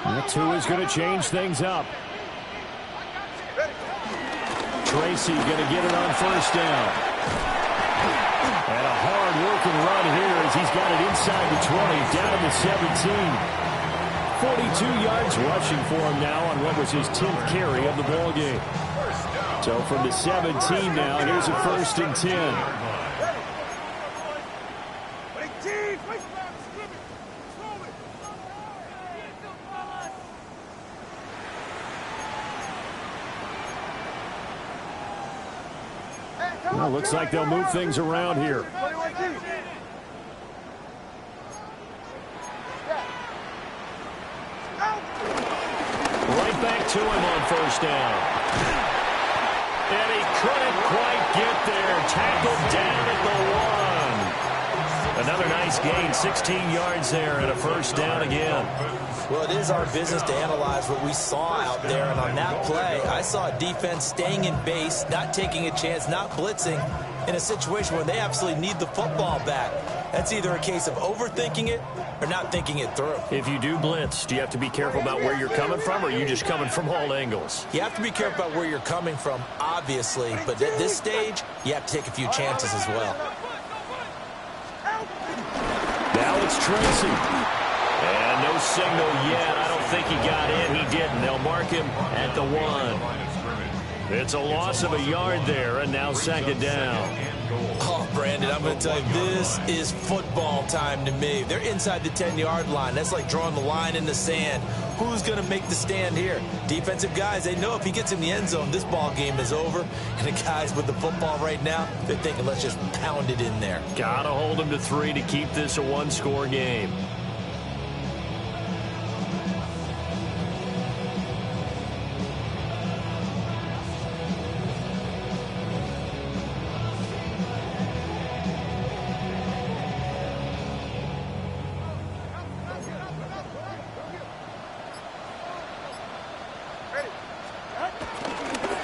That's who is going to change things up. Tracy going to get it on first down. And a hard-working run here as he's got it inside the 20, down to the 17. 42 yards rushing for him now on what was his 10th carry of the ball game. So from the 17 now, here's a 1st and 10. Well, looks like they'll move things around here. Right back to him on first down. And he couldn't quite get there. Tackled down at the 1. Another nice gain, 16 yards there, and a first down again. Well, it is our business to analyze what we saw out there, and on that play, I saw a defense staying in base, not taking a chance, not blitzing, in a situation where they absolutely need the football back. That's either a case of overthinking it or not thinking it through. If you do blitz, do you have to be careful about where you're coming from, or are you just coming from all angles? You have to be careful about where you're coming from, obviously, but at this stage, you have to take a few chances as well. Now it's Tracy. And no signal yet. I don't think he got in. He didn't. They'll mark him at the 1. It's a loss of a yard there, and now 2nd down. Oh, Brandon, I'm going to tell you, this is football time to me. They're inside the 10-yard line. That's like drawing the line in the sand. Who's going to make the stand here? Defensive guys, they know if he gets in the end zone, this ball game is over. And the guys with the football right now, they're thinking, let's just pound it in there. Got to hold him to 3 to keep this a one-score game.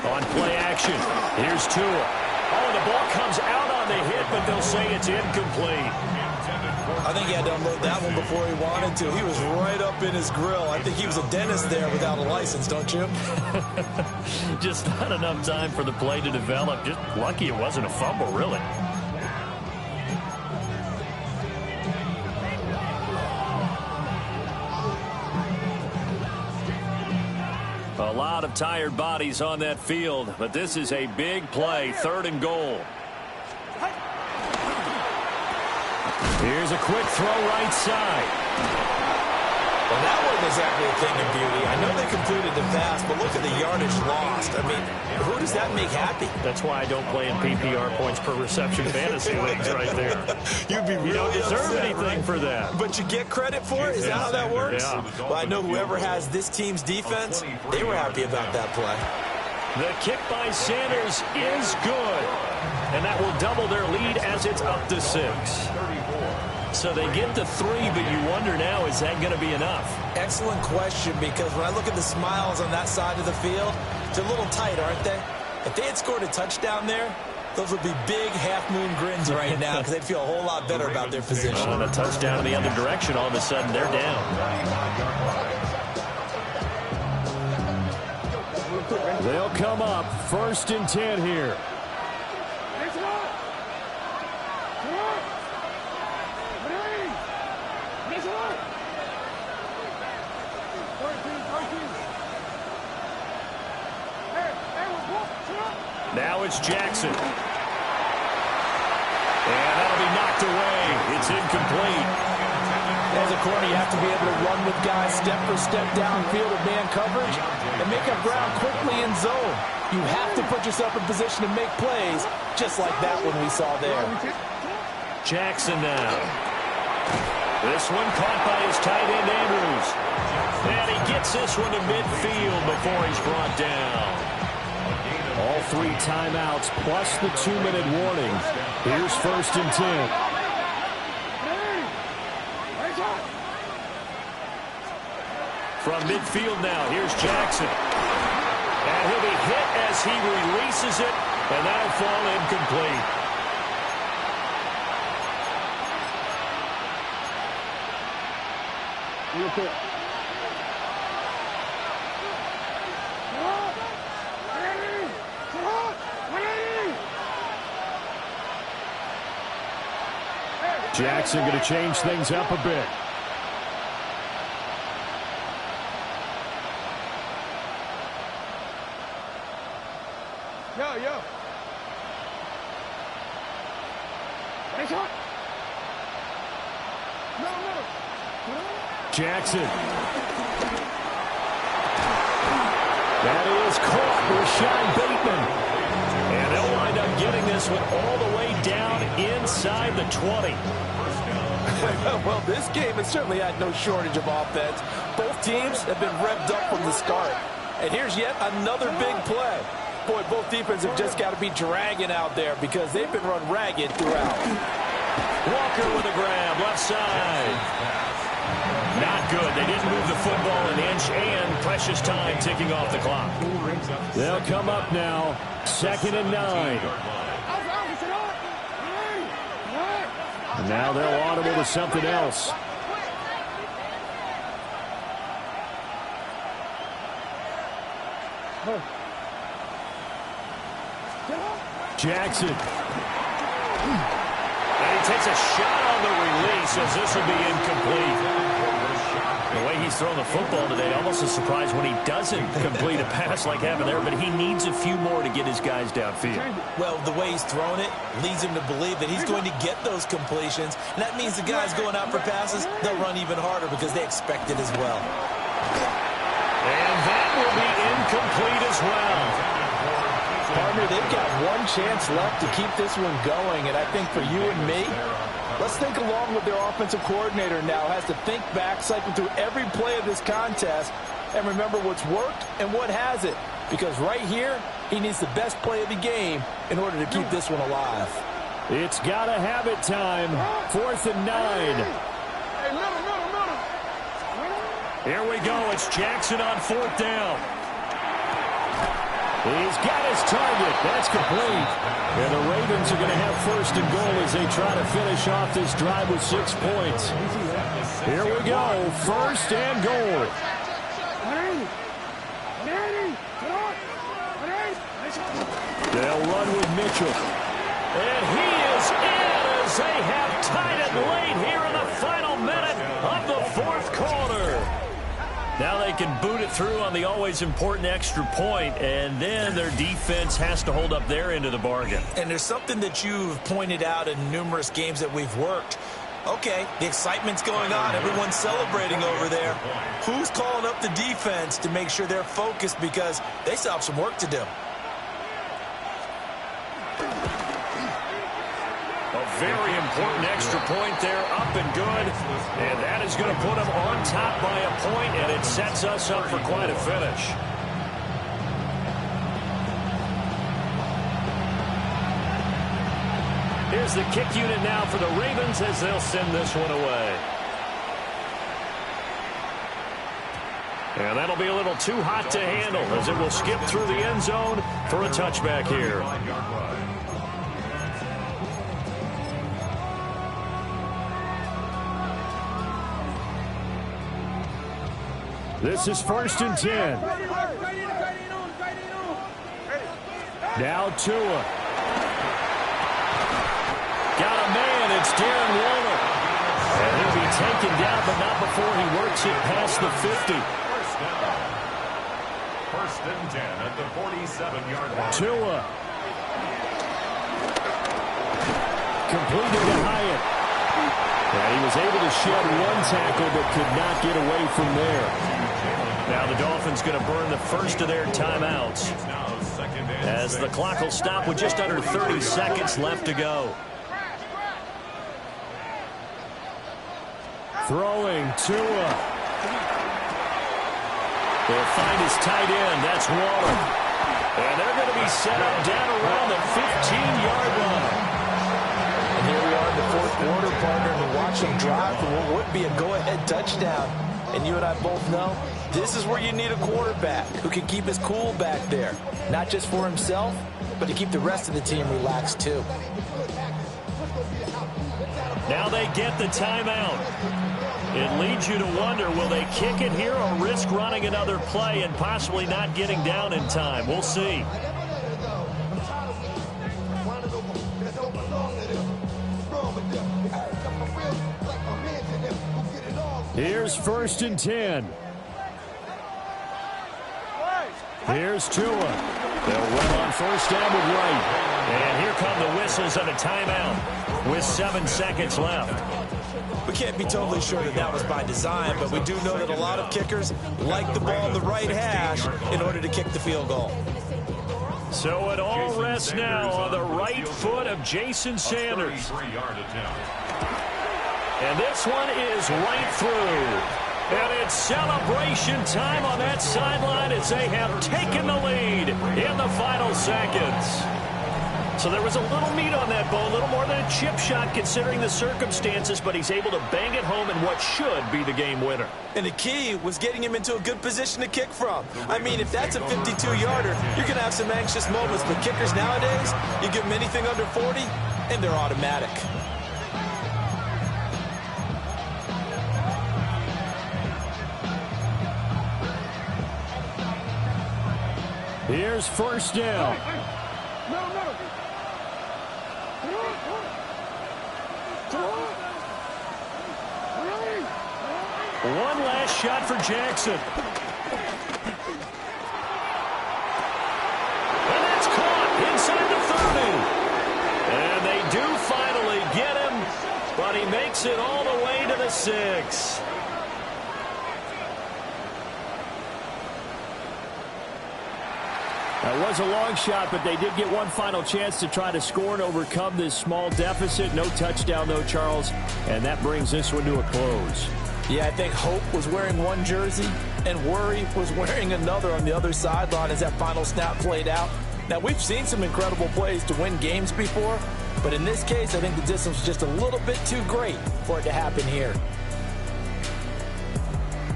On play action, here's Tua. Oh, the ball comes out on the hit, but they'll say it's incomplete. I think he had to unload that one before he wanted to. He was right up in his grill. I think he was a dentist there without a license, don't you? Just not enough time for the play to develop. Just lucky it wasn't a fumble, really. A lot of tired bodies on that field, but this is a big play, 3rd and goal. Here's a quick throw right side. Well, that wasn't exactly a thing of beauty. I know they completed the pass, but look at the yardage lost. I mean, who does that make happy? That's why I don't play in PPR points per reception fantasy leagues right there. You don't deserve anything for that. But you get credit for it? Is that how that works? Yeah. Well, I know whoever has this team's defense, they were happy about that play. The kick by Sanders is good. And that will double their lead as it's up to 6. So they get the 3, but you wonder now, is that going to be enough? Excellent question, because when I look at the smiles on that side of the field, they're a little tight, aren't they? If they had scored a touchdown there, Those would be big half-moon grins right now because they'd feel a whole lot better about their position. And a touchdown in the other direction, all of a sudden they're down. They'll come up 1st and 10 here. Now it's Jackson. And that'll be knocked away. It's incomplete. As a corner, you have to be able to run with guys step for step downfield of man coverage and make up ground quickly in zone. You have to put yourself in position to make plays, just like that one we saw there. Jackson now. This one caught by his tight end, Andrews. And he gets this one to midfield before he's brought down. All 3 timeouts plus the 2-minute warning. Here's 1st and 10. From midfield now, here's Jackson. And he'll be hit as he releases it, and that'll fall incomplete. Jackson going to change things up a bit. Yo. Jackson. That is caught with Sean Bateman. And they'll wind up getting this one all the way down inside the 20. Well, this game has certainly had no shortage of offense. Both teams have been revved up from the start. And here's yet another big play. Boy, both defenses have just got to be dragging out there because they've been run ragged throughout. Walker with a grab, left side. Not good. They didn't move the football an inch, and precious time ticking off the clock. They'll come up now, 2nd and 9. And now they'll audible to something else. Jackson. And he takes a shot on the release as this will be incomplete. The way he's throwing the football today, almost a surprise when he doesn't complete a pass like having there, but he needs a few more to get his guys downfield. Well, the way he's throwing it leads him to believe that he's going to get those completions, and that means the guys going out for passes, they'll run even harder because they expect it as well. And that will be incomplete as well. Partner, they've got one chance left to keep this one going, and I think for you and me, let's think along with their offensive coordinator now. Has to think back, cycle through every play of this contest, and remember what's worked and what hasn't. Because right here, he needs the best play of the game in order to keep this one alive. It's got to have it time. 4th and 9. Here we go. It's Jackson on 4th down. He's got his target. That's complete. And the Ravens are going to have 1st and goal as they try to finish off this drive with 6 points. Here we go. 1st and goal. They'll run with Mitchell. And he is in as they have tied it late here in the final minute of the 4th quarter. Now they can boot it through on the always important extra point, and then their defense has to hold up their end of the bargain. And there's something that you've pointed out in numerous games that we've worked. Okay, the excitement's going on. Everyone's celebrating over there. Who's calling up the defense to make sure they're focused because they still have some work to do? A very important extra point there, up and good. And that is going to put them on top by a point, and it sets us up for quite a finish. Here's the kick unit now for the Ravens as they'll send this one away. And that'll be a little too hot to handle as it will skip through the end zone for a touchback here. This is 1st and 10. Now Tua. Got a man. It's Darren Waller. And he'll be taken down, but not before he works it past the 50. First and 10 at the 47-yard line. Tua. Completed to Hyatt. And he was able to shed one tackle, but could not get away from there. Now the Dolphins going to burn the first of their timeouts, as the clock will stop with just under 30 seconds left to go. Throwing Tua. They'll find his tight end. That's Waller. And they're going to be set up down around the 15-yard line. And here we are in the fourth quarter, partner, and watch him drive for what would be a go-ahead touchdown. And you and I both know this is where you need a quarterback who can keep his cool back there. Not just for himself, but to keep the rest of the team relaxed too. Now they get the timeout. It leads you to wonder, will they kick it here or risk running another play and possibly not getting down in time? We'll see. Here's 1st and 10. Here's Tua. They'll run on first down with Wright. And here come the whistles of a timeout with 7 seconds left. We can't be totally sure that that was by design, but we do know that a lot of kickers like the ball on the right hash in order to kick the field goal. So it all rests now on the right foot of Jason Sanders. And this one is right through. And it's celebration time on that sideline as they have taken the lead in the final seconds. So there was a little meat on that ball, a little more than a chip shot considering the circumstances, but he's able to bang it home in what should be the game winner. And the key was getting him into a good position to kick from. I mean, if that's a 52-yarder, you're going to have some anxious moments, but kickers nowadays, you give them anything under 40, and they're automatic. Here's first down. One last shot for Jackson. And that's caught inside the 30. And they do finally get him, but he makes it all the way to the 6. That was a long shot, but they did get one final chance to try to score and overcome this small deficit. No touchdown, though, Charles, and that brings this one to a close. Yeah, I think hope was wearing one jersey and worry was wearing another on the other sideline as that final snap played out. Now, we've seen some incredible plays to win games before, but in this case, I think the distance was just a little bit too great for it to happen here.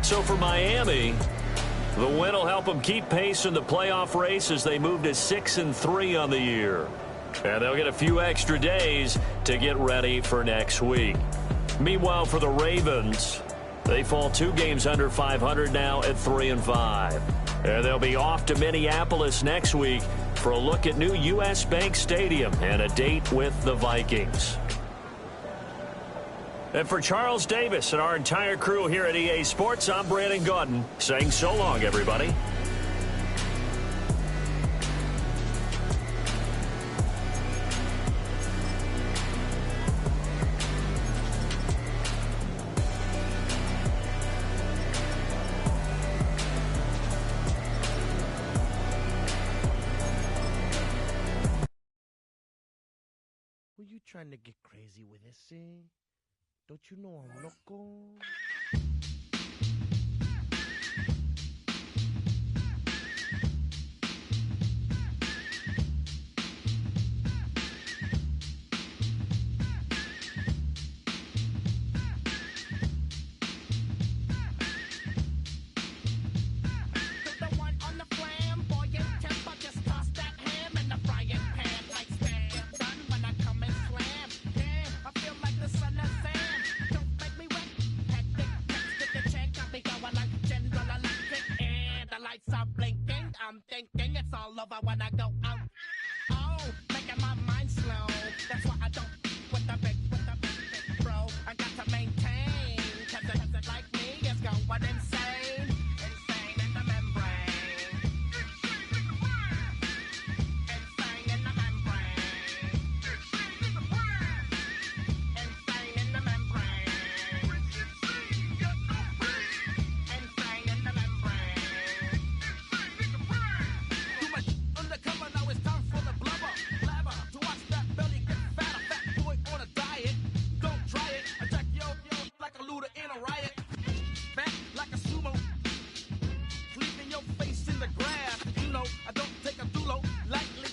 So for Miami, the win will help them keep pace in the playoff race as they move to 6-3 on the year. And they'll get a few extra days to get ready for next week. Meanwhile, for the Ravens, they fall 2 games under 500 now at 3-5. And they'll be off to Minneapolis next week for a look at new U.S. Bank Stadium and a date with the Vikings. And for Charles Davis and our entire crew here at EA Sports, I'm Brandon Gaudin saying so long, everybody. Were you trying to get crazy with this thing? Don't you know I'm loco? thinking it's all over when I go out. Oh, making my mind slow. That's why I don't with the big bro. I got to maintain, cause it like me is going insane. Insane in the membrane. Insane in the membrane. Insane in the membrane. Insane in the membrane. Too much undercover, now it's time for the blubber. Blabber, to watch that belly get fat. A fat boy on a diet. Don't try it. Attack yo like a looter in a riot. Fat like a sumo. Leaving your face in the grass. You know, I don't take a dulo lightly.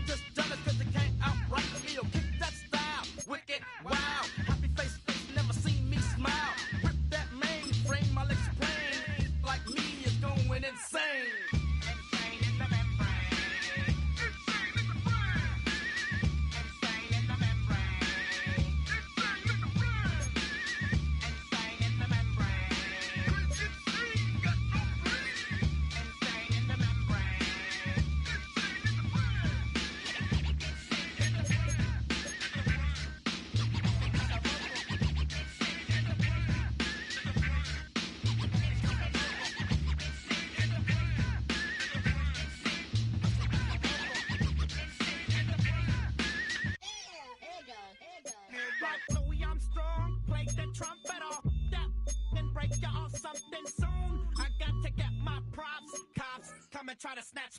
Just jealous cause you can't outright. Yo, kick that style. Wicked, wow. Happy face, never seen me smile. Rip that mainframe, I'll explain. Like me is going insane. Insane in the membrane. Insane in the brain. Insane in the membrane. Insane in the brain. Insane in the membrane. Insane got no brain. Insane in the membrane. Insane in the brain. Like Louis Armstrong, play the trumpet off that and break you off something soon. I got to get my props. Cops come and try to snatch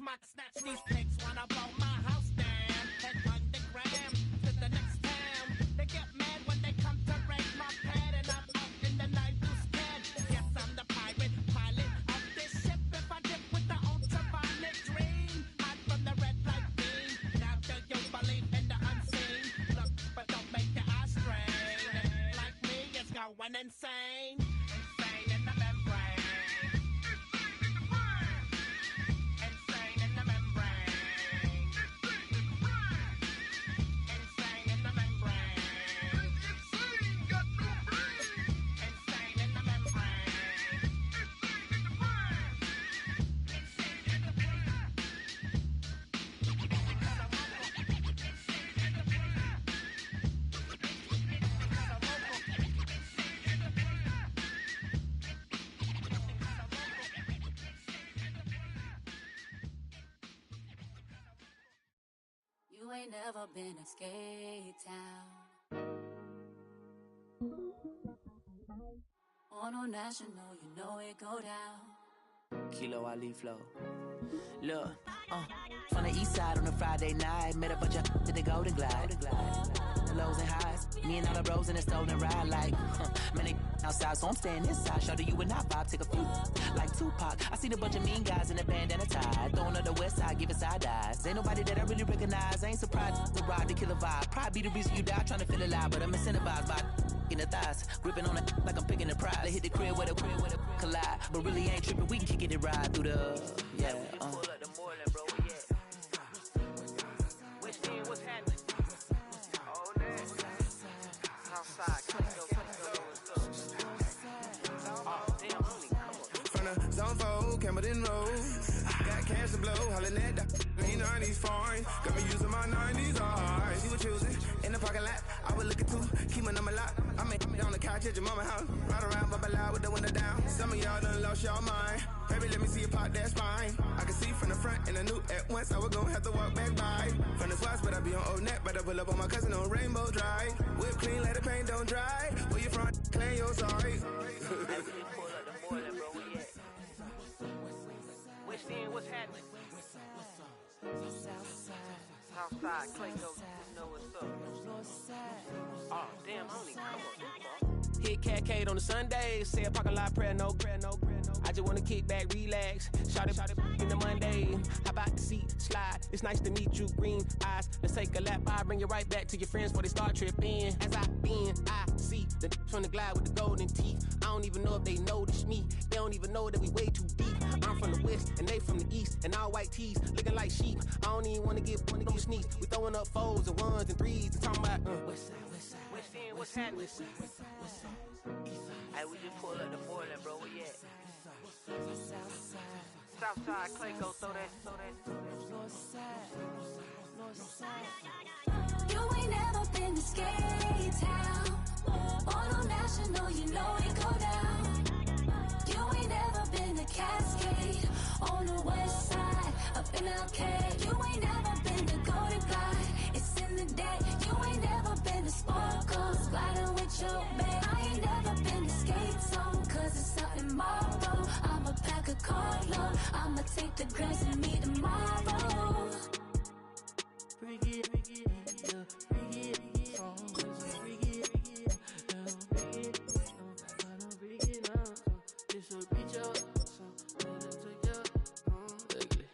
these pigs. Wanna blow my house down. Head underground to the next town. They get mad when they come to raid my pad, and I'm out in the night who's scared. Yes, I'm the pirate pilot of this ship. If I dip with the ultraviolet dream, hide from the red light beam. Now do you believe in the unseen? Look, but don't make your eyes strain. Like me, it's going insane. Insane in the membrane. Insane in the membrane. Insane in the membrane. Insane got no brain. Insane in the membrane. Insane in the brain. Insane in the brain. You ain't never been a skate town. On no national, you know it go down. Kilo Ali Flow. Look, from the east side on a Friday night, met a bunch of to the Golden Glide. The lows and highs, me and all the bros in a stolen ride like, man, they outside, so I'm staying inside. Show you and I vibe, take a few, like Tupac. I seen a bunch of mean guys in a bandana tie, throwing up the west side, giving side eyes. Ain't nobody that I really recognize, I ain't surprised to ride the killer vibe. Probably be the reason you die trying to feel alive, but I'm incentivized by in the thighs, gripping on it like I'm picking the prize. They hit the crib with a collide, but really ain't tripping. We can kick it and ride through the yeah. Pull up the Moreland, bro. We at West End, what's happening? Oh, man. Southside, Clinton, oh, damn, homie, come on. From the zone 4, Campbellton Road. Got cash to blow, hollin' at the ain't 90s foreign. Got me using my 90s hard. She was choosing in the parking lot. I was looking too, keep my number locked. I made me on the couch at your mama house. Ride around, bubble loud with the window down. Some of y'all done lost y'all mind. Baby, let me see you pop that spine. I can see from the front and I knew at once I was gonna have to walk back by. From the spots, but I be on Old Net. Better pull up on my cousin on Rainbow Drive. Whip clean, let the paint don't dry. Where you from? Claim your sorry. Pull up the Moreland, bro. We at West End, what's happening? Southside, Clayco, you know what's up. Oh, damn, homie, come on. Hit Catcade on the Sundays, say a parking lot prayer, no. I just wanna kick back, relax. Shout it in the Monday. How about the seat, slide? It's nice to meet you, green eyes. Let's take a lap by, bring you right back to your friends before they start tripping. As I see the from the glide with the golden teeth. I don't even know if they notice me. They don't even know that we way too deep. I'm from the west and they from the east, and all white tees looking like sheep. I don't even wanna get sneaks. We throwing up fours and ones and threes and talking about West End, what's happening? Hey, we just pull up the Moreland, bro. Where you at? Southside, Clayco, throw that. You ain't never been to Skate Town. On National, you know it go down. You ain't never been to Cascade. On the west side, up in LK. You ain't never been to Golden Glide. It's in the day. You ain't never been to Sparkles. Gliding with your babe. I ain't never been to Skate Zone. Cause it's out in Marlboro. I'ma pack a carload. I'ma take the grams and meet tomorrow. Bring it, yeah, bring it, bring it, bring it up. This will reach up, so let it take up. Ugly.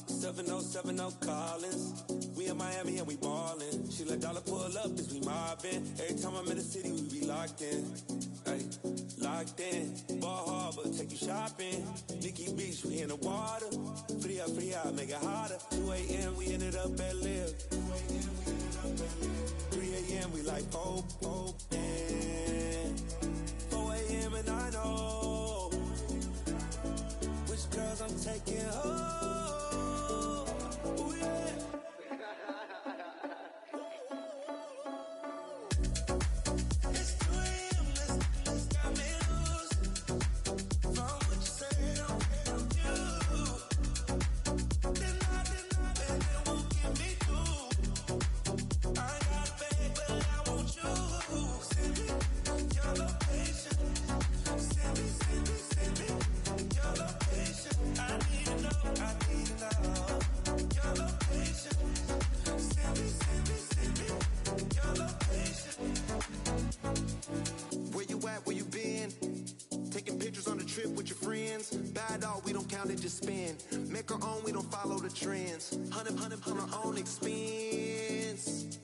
7070 Collins. We in Miami and we ballin'. She let dollar pull up as we mobbin'. Every time I'm in the city, we be locked in. Ay, locked in. Ball Harbor, take you shopping. Nikki Beach, we in the water. Free up, make it hotter. 2 a.m. we ended up at Live. 3 a.m. we like Pope. And 4 a.m. and I know which girls I'm taking home. Ooh, yeah. Make our own, we don't follow the trends. 100 on our own expense.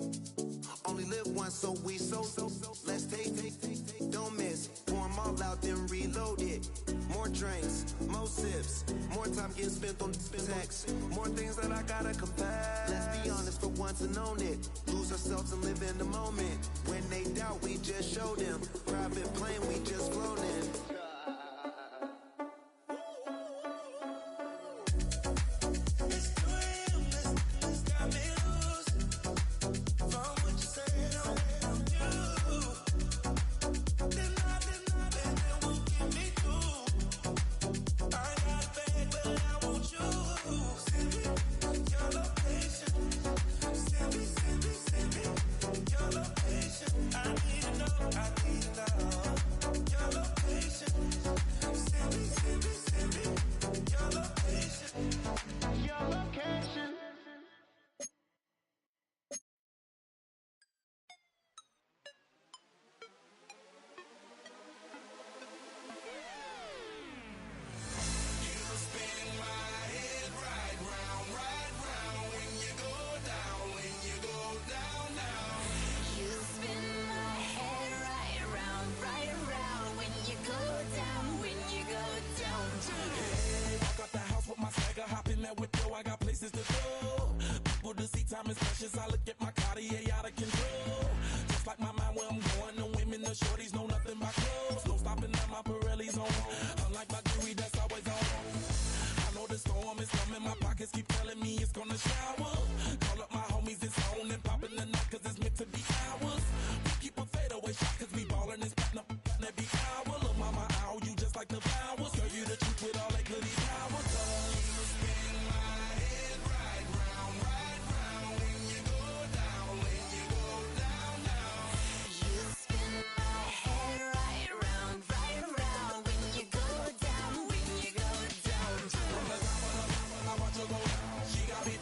Only live once, so we so. Let's take, don't miss. Pour them all out, then reload it. More drinks, more sips. More time getting spent on text. More things that I gotta confess. Let's be honest for once and own it. Lose ourselves and live in the moment. When they doubt, we just show them. Private plane, we just flown in. I look at my Cartier out of control. Just like my mind where I'm going, the women, the shorties know nothing but clothes. No stopping at my Pirelli's on. Unlike my jewelry that's always on. I know the storm is coming, my pockets keep telling me it's gonna shower. Call up my homies, it's on and popping the night cause it's meant to be ours. We keep a fadeaway shot cause we ballin' and spittin' up every hour. Look mama, ow, you just like the flowers. Girl, you the truth with all that goody power. You spin my head right round, when you go down, when you go down, down. You spin my head right round, when you go down, when you go down. From the top, I watch her go down. She got me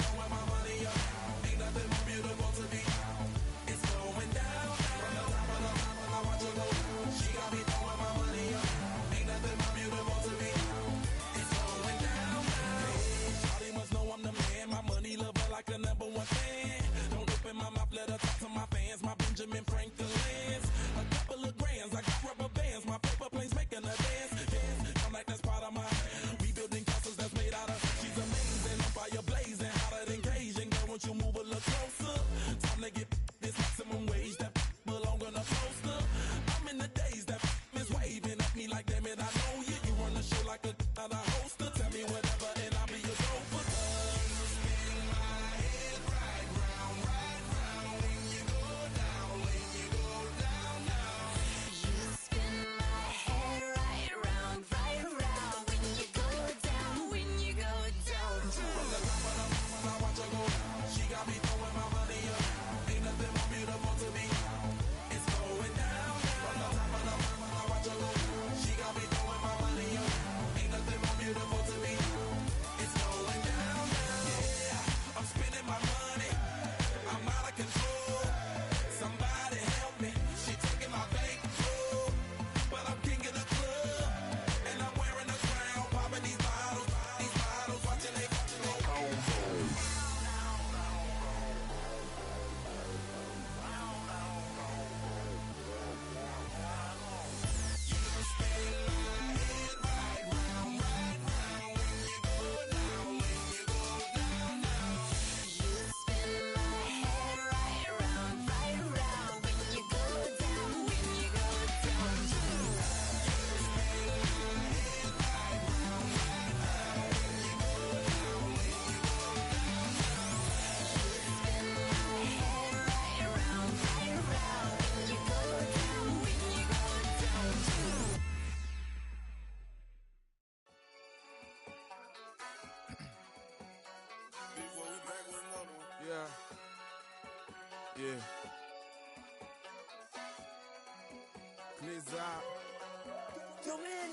Yo, man.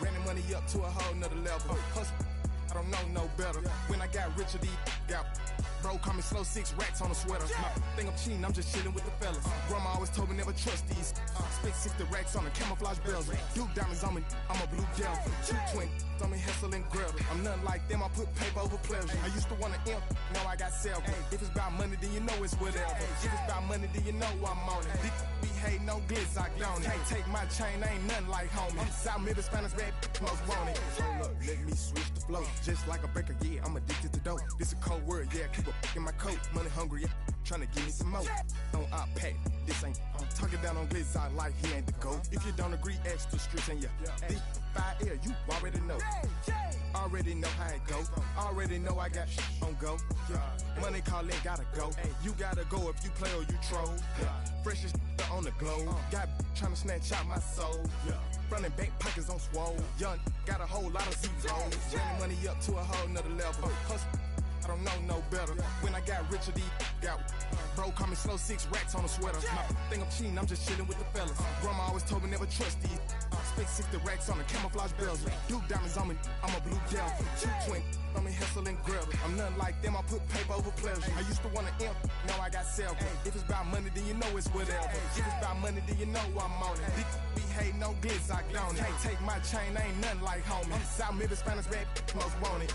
Ran the money up to a whole nother level. Hustle, I don't know no better. When I got richer, these got bro, call me slow 6 racks on a sweater. My thing I'm cheating, I'm just chilling with the fellas. Grandma always told me never trust these. Spent 60 racks on a camouflage bells. Duke diamonds on me, I'm a blue gel. 220 on me, Hessel and Grub. I'm nothing like them, I put paper over pleasure. I used to want to imp, now I got self. If it's about money, then you know it's whatever. If it's about money, then you know I'm on it. Be hate no glitz, I don't. Can't take my chain, ain't nothing like homie. South Middle Spanish red, most want it. Hold up, let me switch the flow. Just like a baker, yeah, I'm addicted to dope. This a cold word, yeah, keep a in my coat. Money hungry, yeah, tryna give me some more. On I pack, this ain't. I'm talking down on glitz, I like he ain't the GOAT. If you don't agree, ask the streets and yeah. This 5 air, you already know. Already know how it go. Already know I got on go. Money calling, gotta go. You gotta go if you play or you troll. Freshest on the globe. Got tryna snatch out my soul. Running bank pockets on swole. Young, got a whole lot of zeros. Running money up to a whole nother level. Hustle, I don't know no better. When I got richer, these got bro, call me slow 6 racks on a sweater. My thing I'm cheating, I'm just chilling with the fellas. Grandma always told me never trust these. Spent 60 racks on the camouflage bells. Duke diamonds on me, I'm a blue gel. 220 on me, Hessel and Grub. I'm nothing like them, I put paper over pleasure. I used to want to imp, now I got self. If it's about money, then you know it's whatever. If it's about money, then you know I'm on it. Be hate no glitz, I don't. Can't take my chain, ain't nothing like homie. South Middle Spanish red, most want it.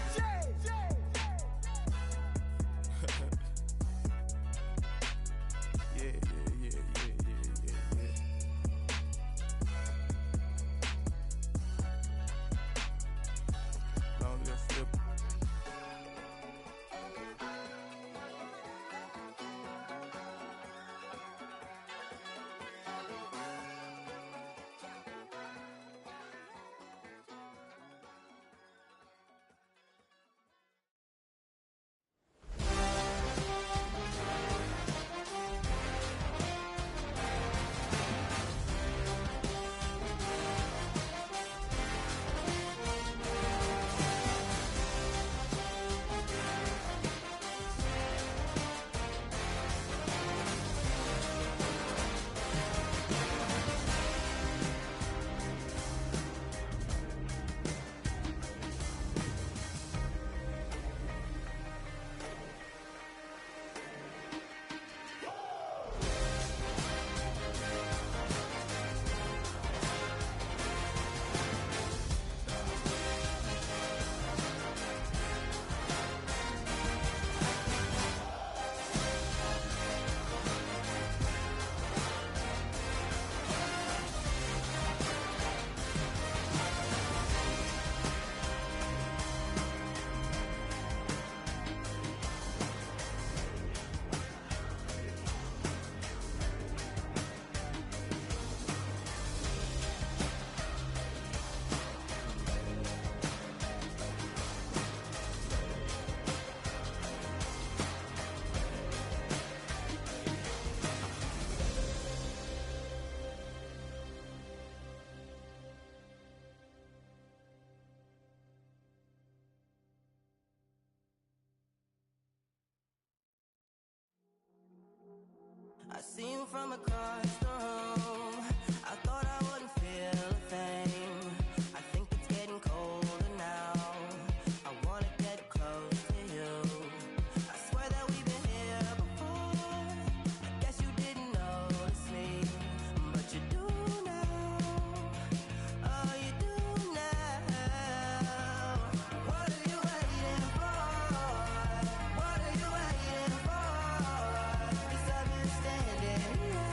I see you from across the room. I thought I wouldn't feel a thing. I think it's getting colder now. I wanna get close to you. I swear that we've been here before. I guess you didn't notice me, but you do now. Oh, you do now. What are you waiting for? What are you waiting for? 'Cause I've been standing here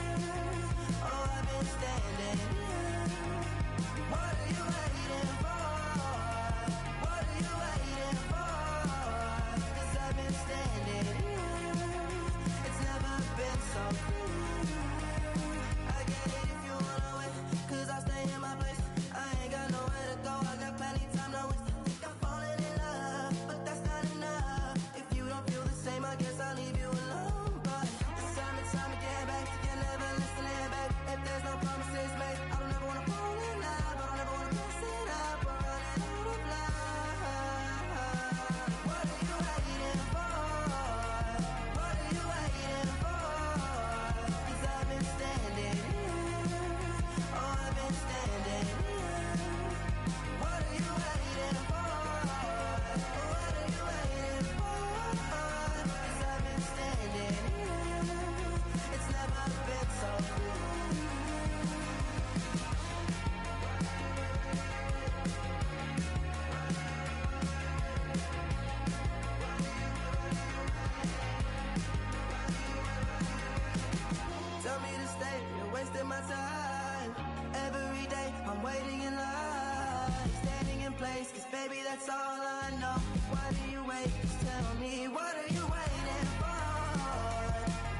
standing in place, 'cause baby, that's all I know. Why do you wait? Just tell me, what are you waiting for?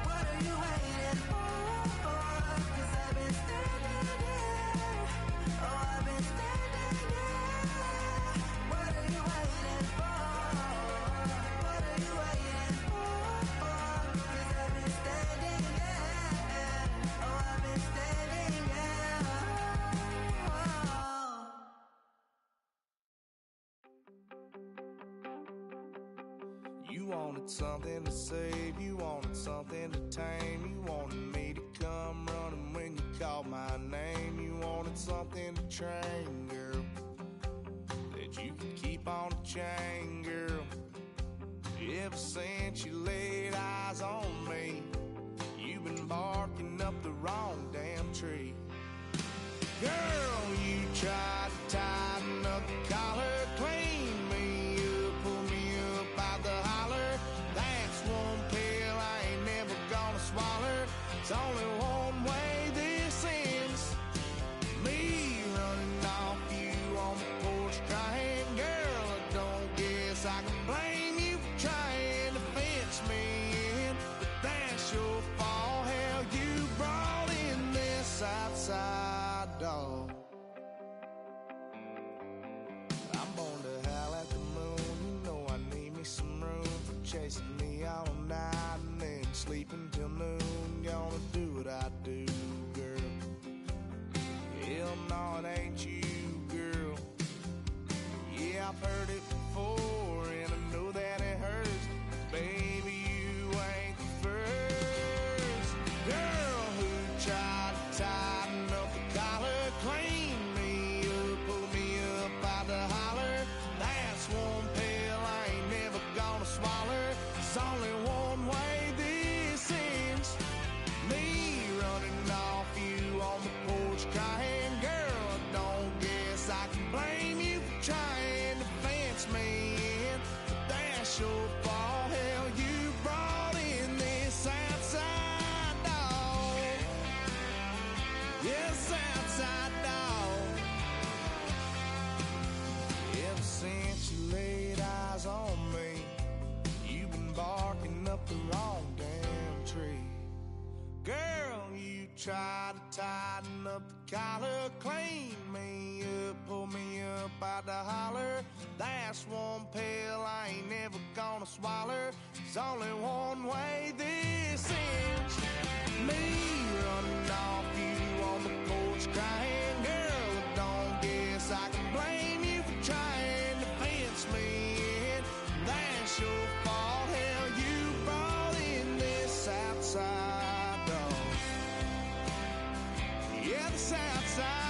What are you waiting for? 'Cause I've been standing here. Oh, I've been standing here. What are you waiting for? What are you waiting for? 'Cause I've been standing here. Oh, I've been standing here. You wanted something to save, you wanted something to tame, you wanted me to come running when you called my name, you wanted something to train, girl, that you could keep on the chain, girl. Ever since you laid eyes on me, you've been barking up the wrong damn tree. Girl, you tried to tighten up the collar, clean me up, pull me up out the holler. That's one pill I ain't never gonna swallow. It's only one way this ends. Me running off you on the porch crying. Girl, I don't guess I can blame you for trying to fence me in, but that's your fault. Hell, you brought in this outside dog. I'm born to howl at the moon. You know I need me some room for chasing me all night and then sleeping till noon. Gonna do what I do, girl. Hell no, it ain't you, girl. Yeah, I've heard it before and I know that it hurts. Baby, you ain't the first girl who tried to tighten up the collar, clean me up, pull me up out the holler. That's one pill I ain't never gonna swallow. It's only one way this ends. Me running off you on the porch crying. Girl, I don't guess I can blame you for trying to fence me in, but that's your fault. Hell, you brought in this outside dog. Yes, outside dog. Ever since you laid eyes on me, you've been barking up the wrong damn tree. Girl, you tried to tighten up the collar, clean me up, pull me up out the holler. That's one pill I ain't never gonna swallow. There's only one way this ends. Me running off you on the porch crying. Girl, I don't guess I can blame you for trying to fence me in. That's your fault. Hell, you brought in this outside dog. Yeah, this outside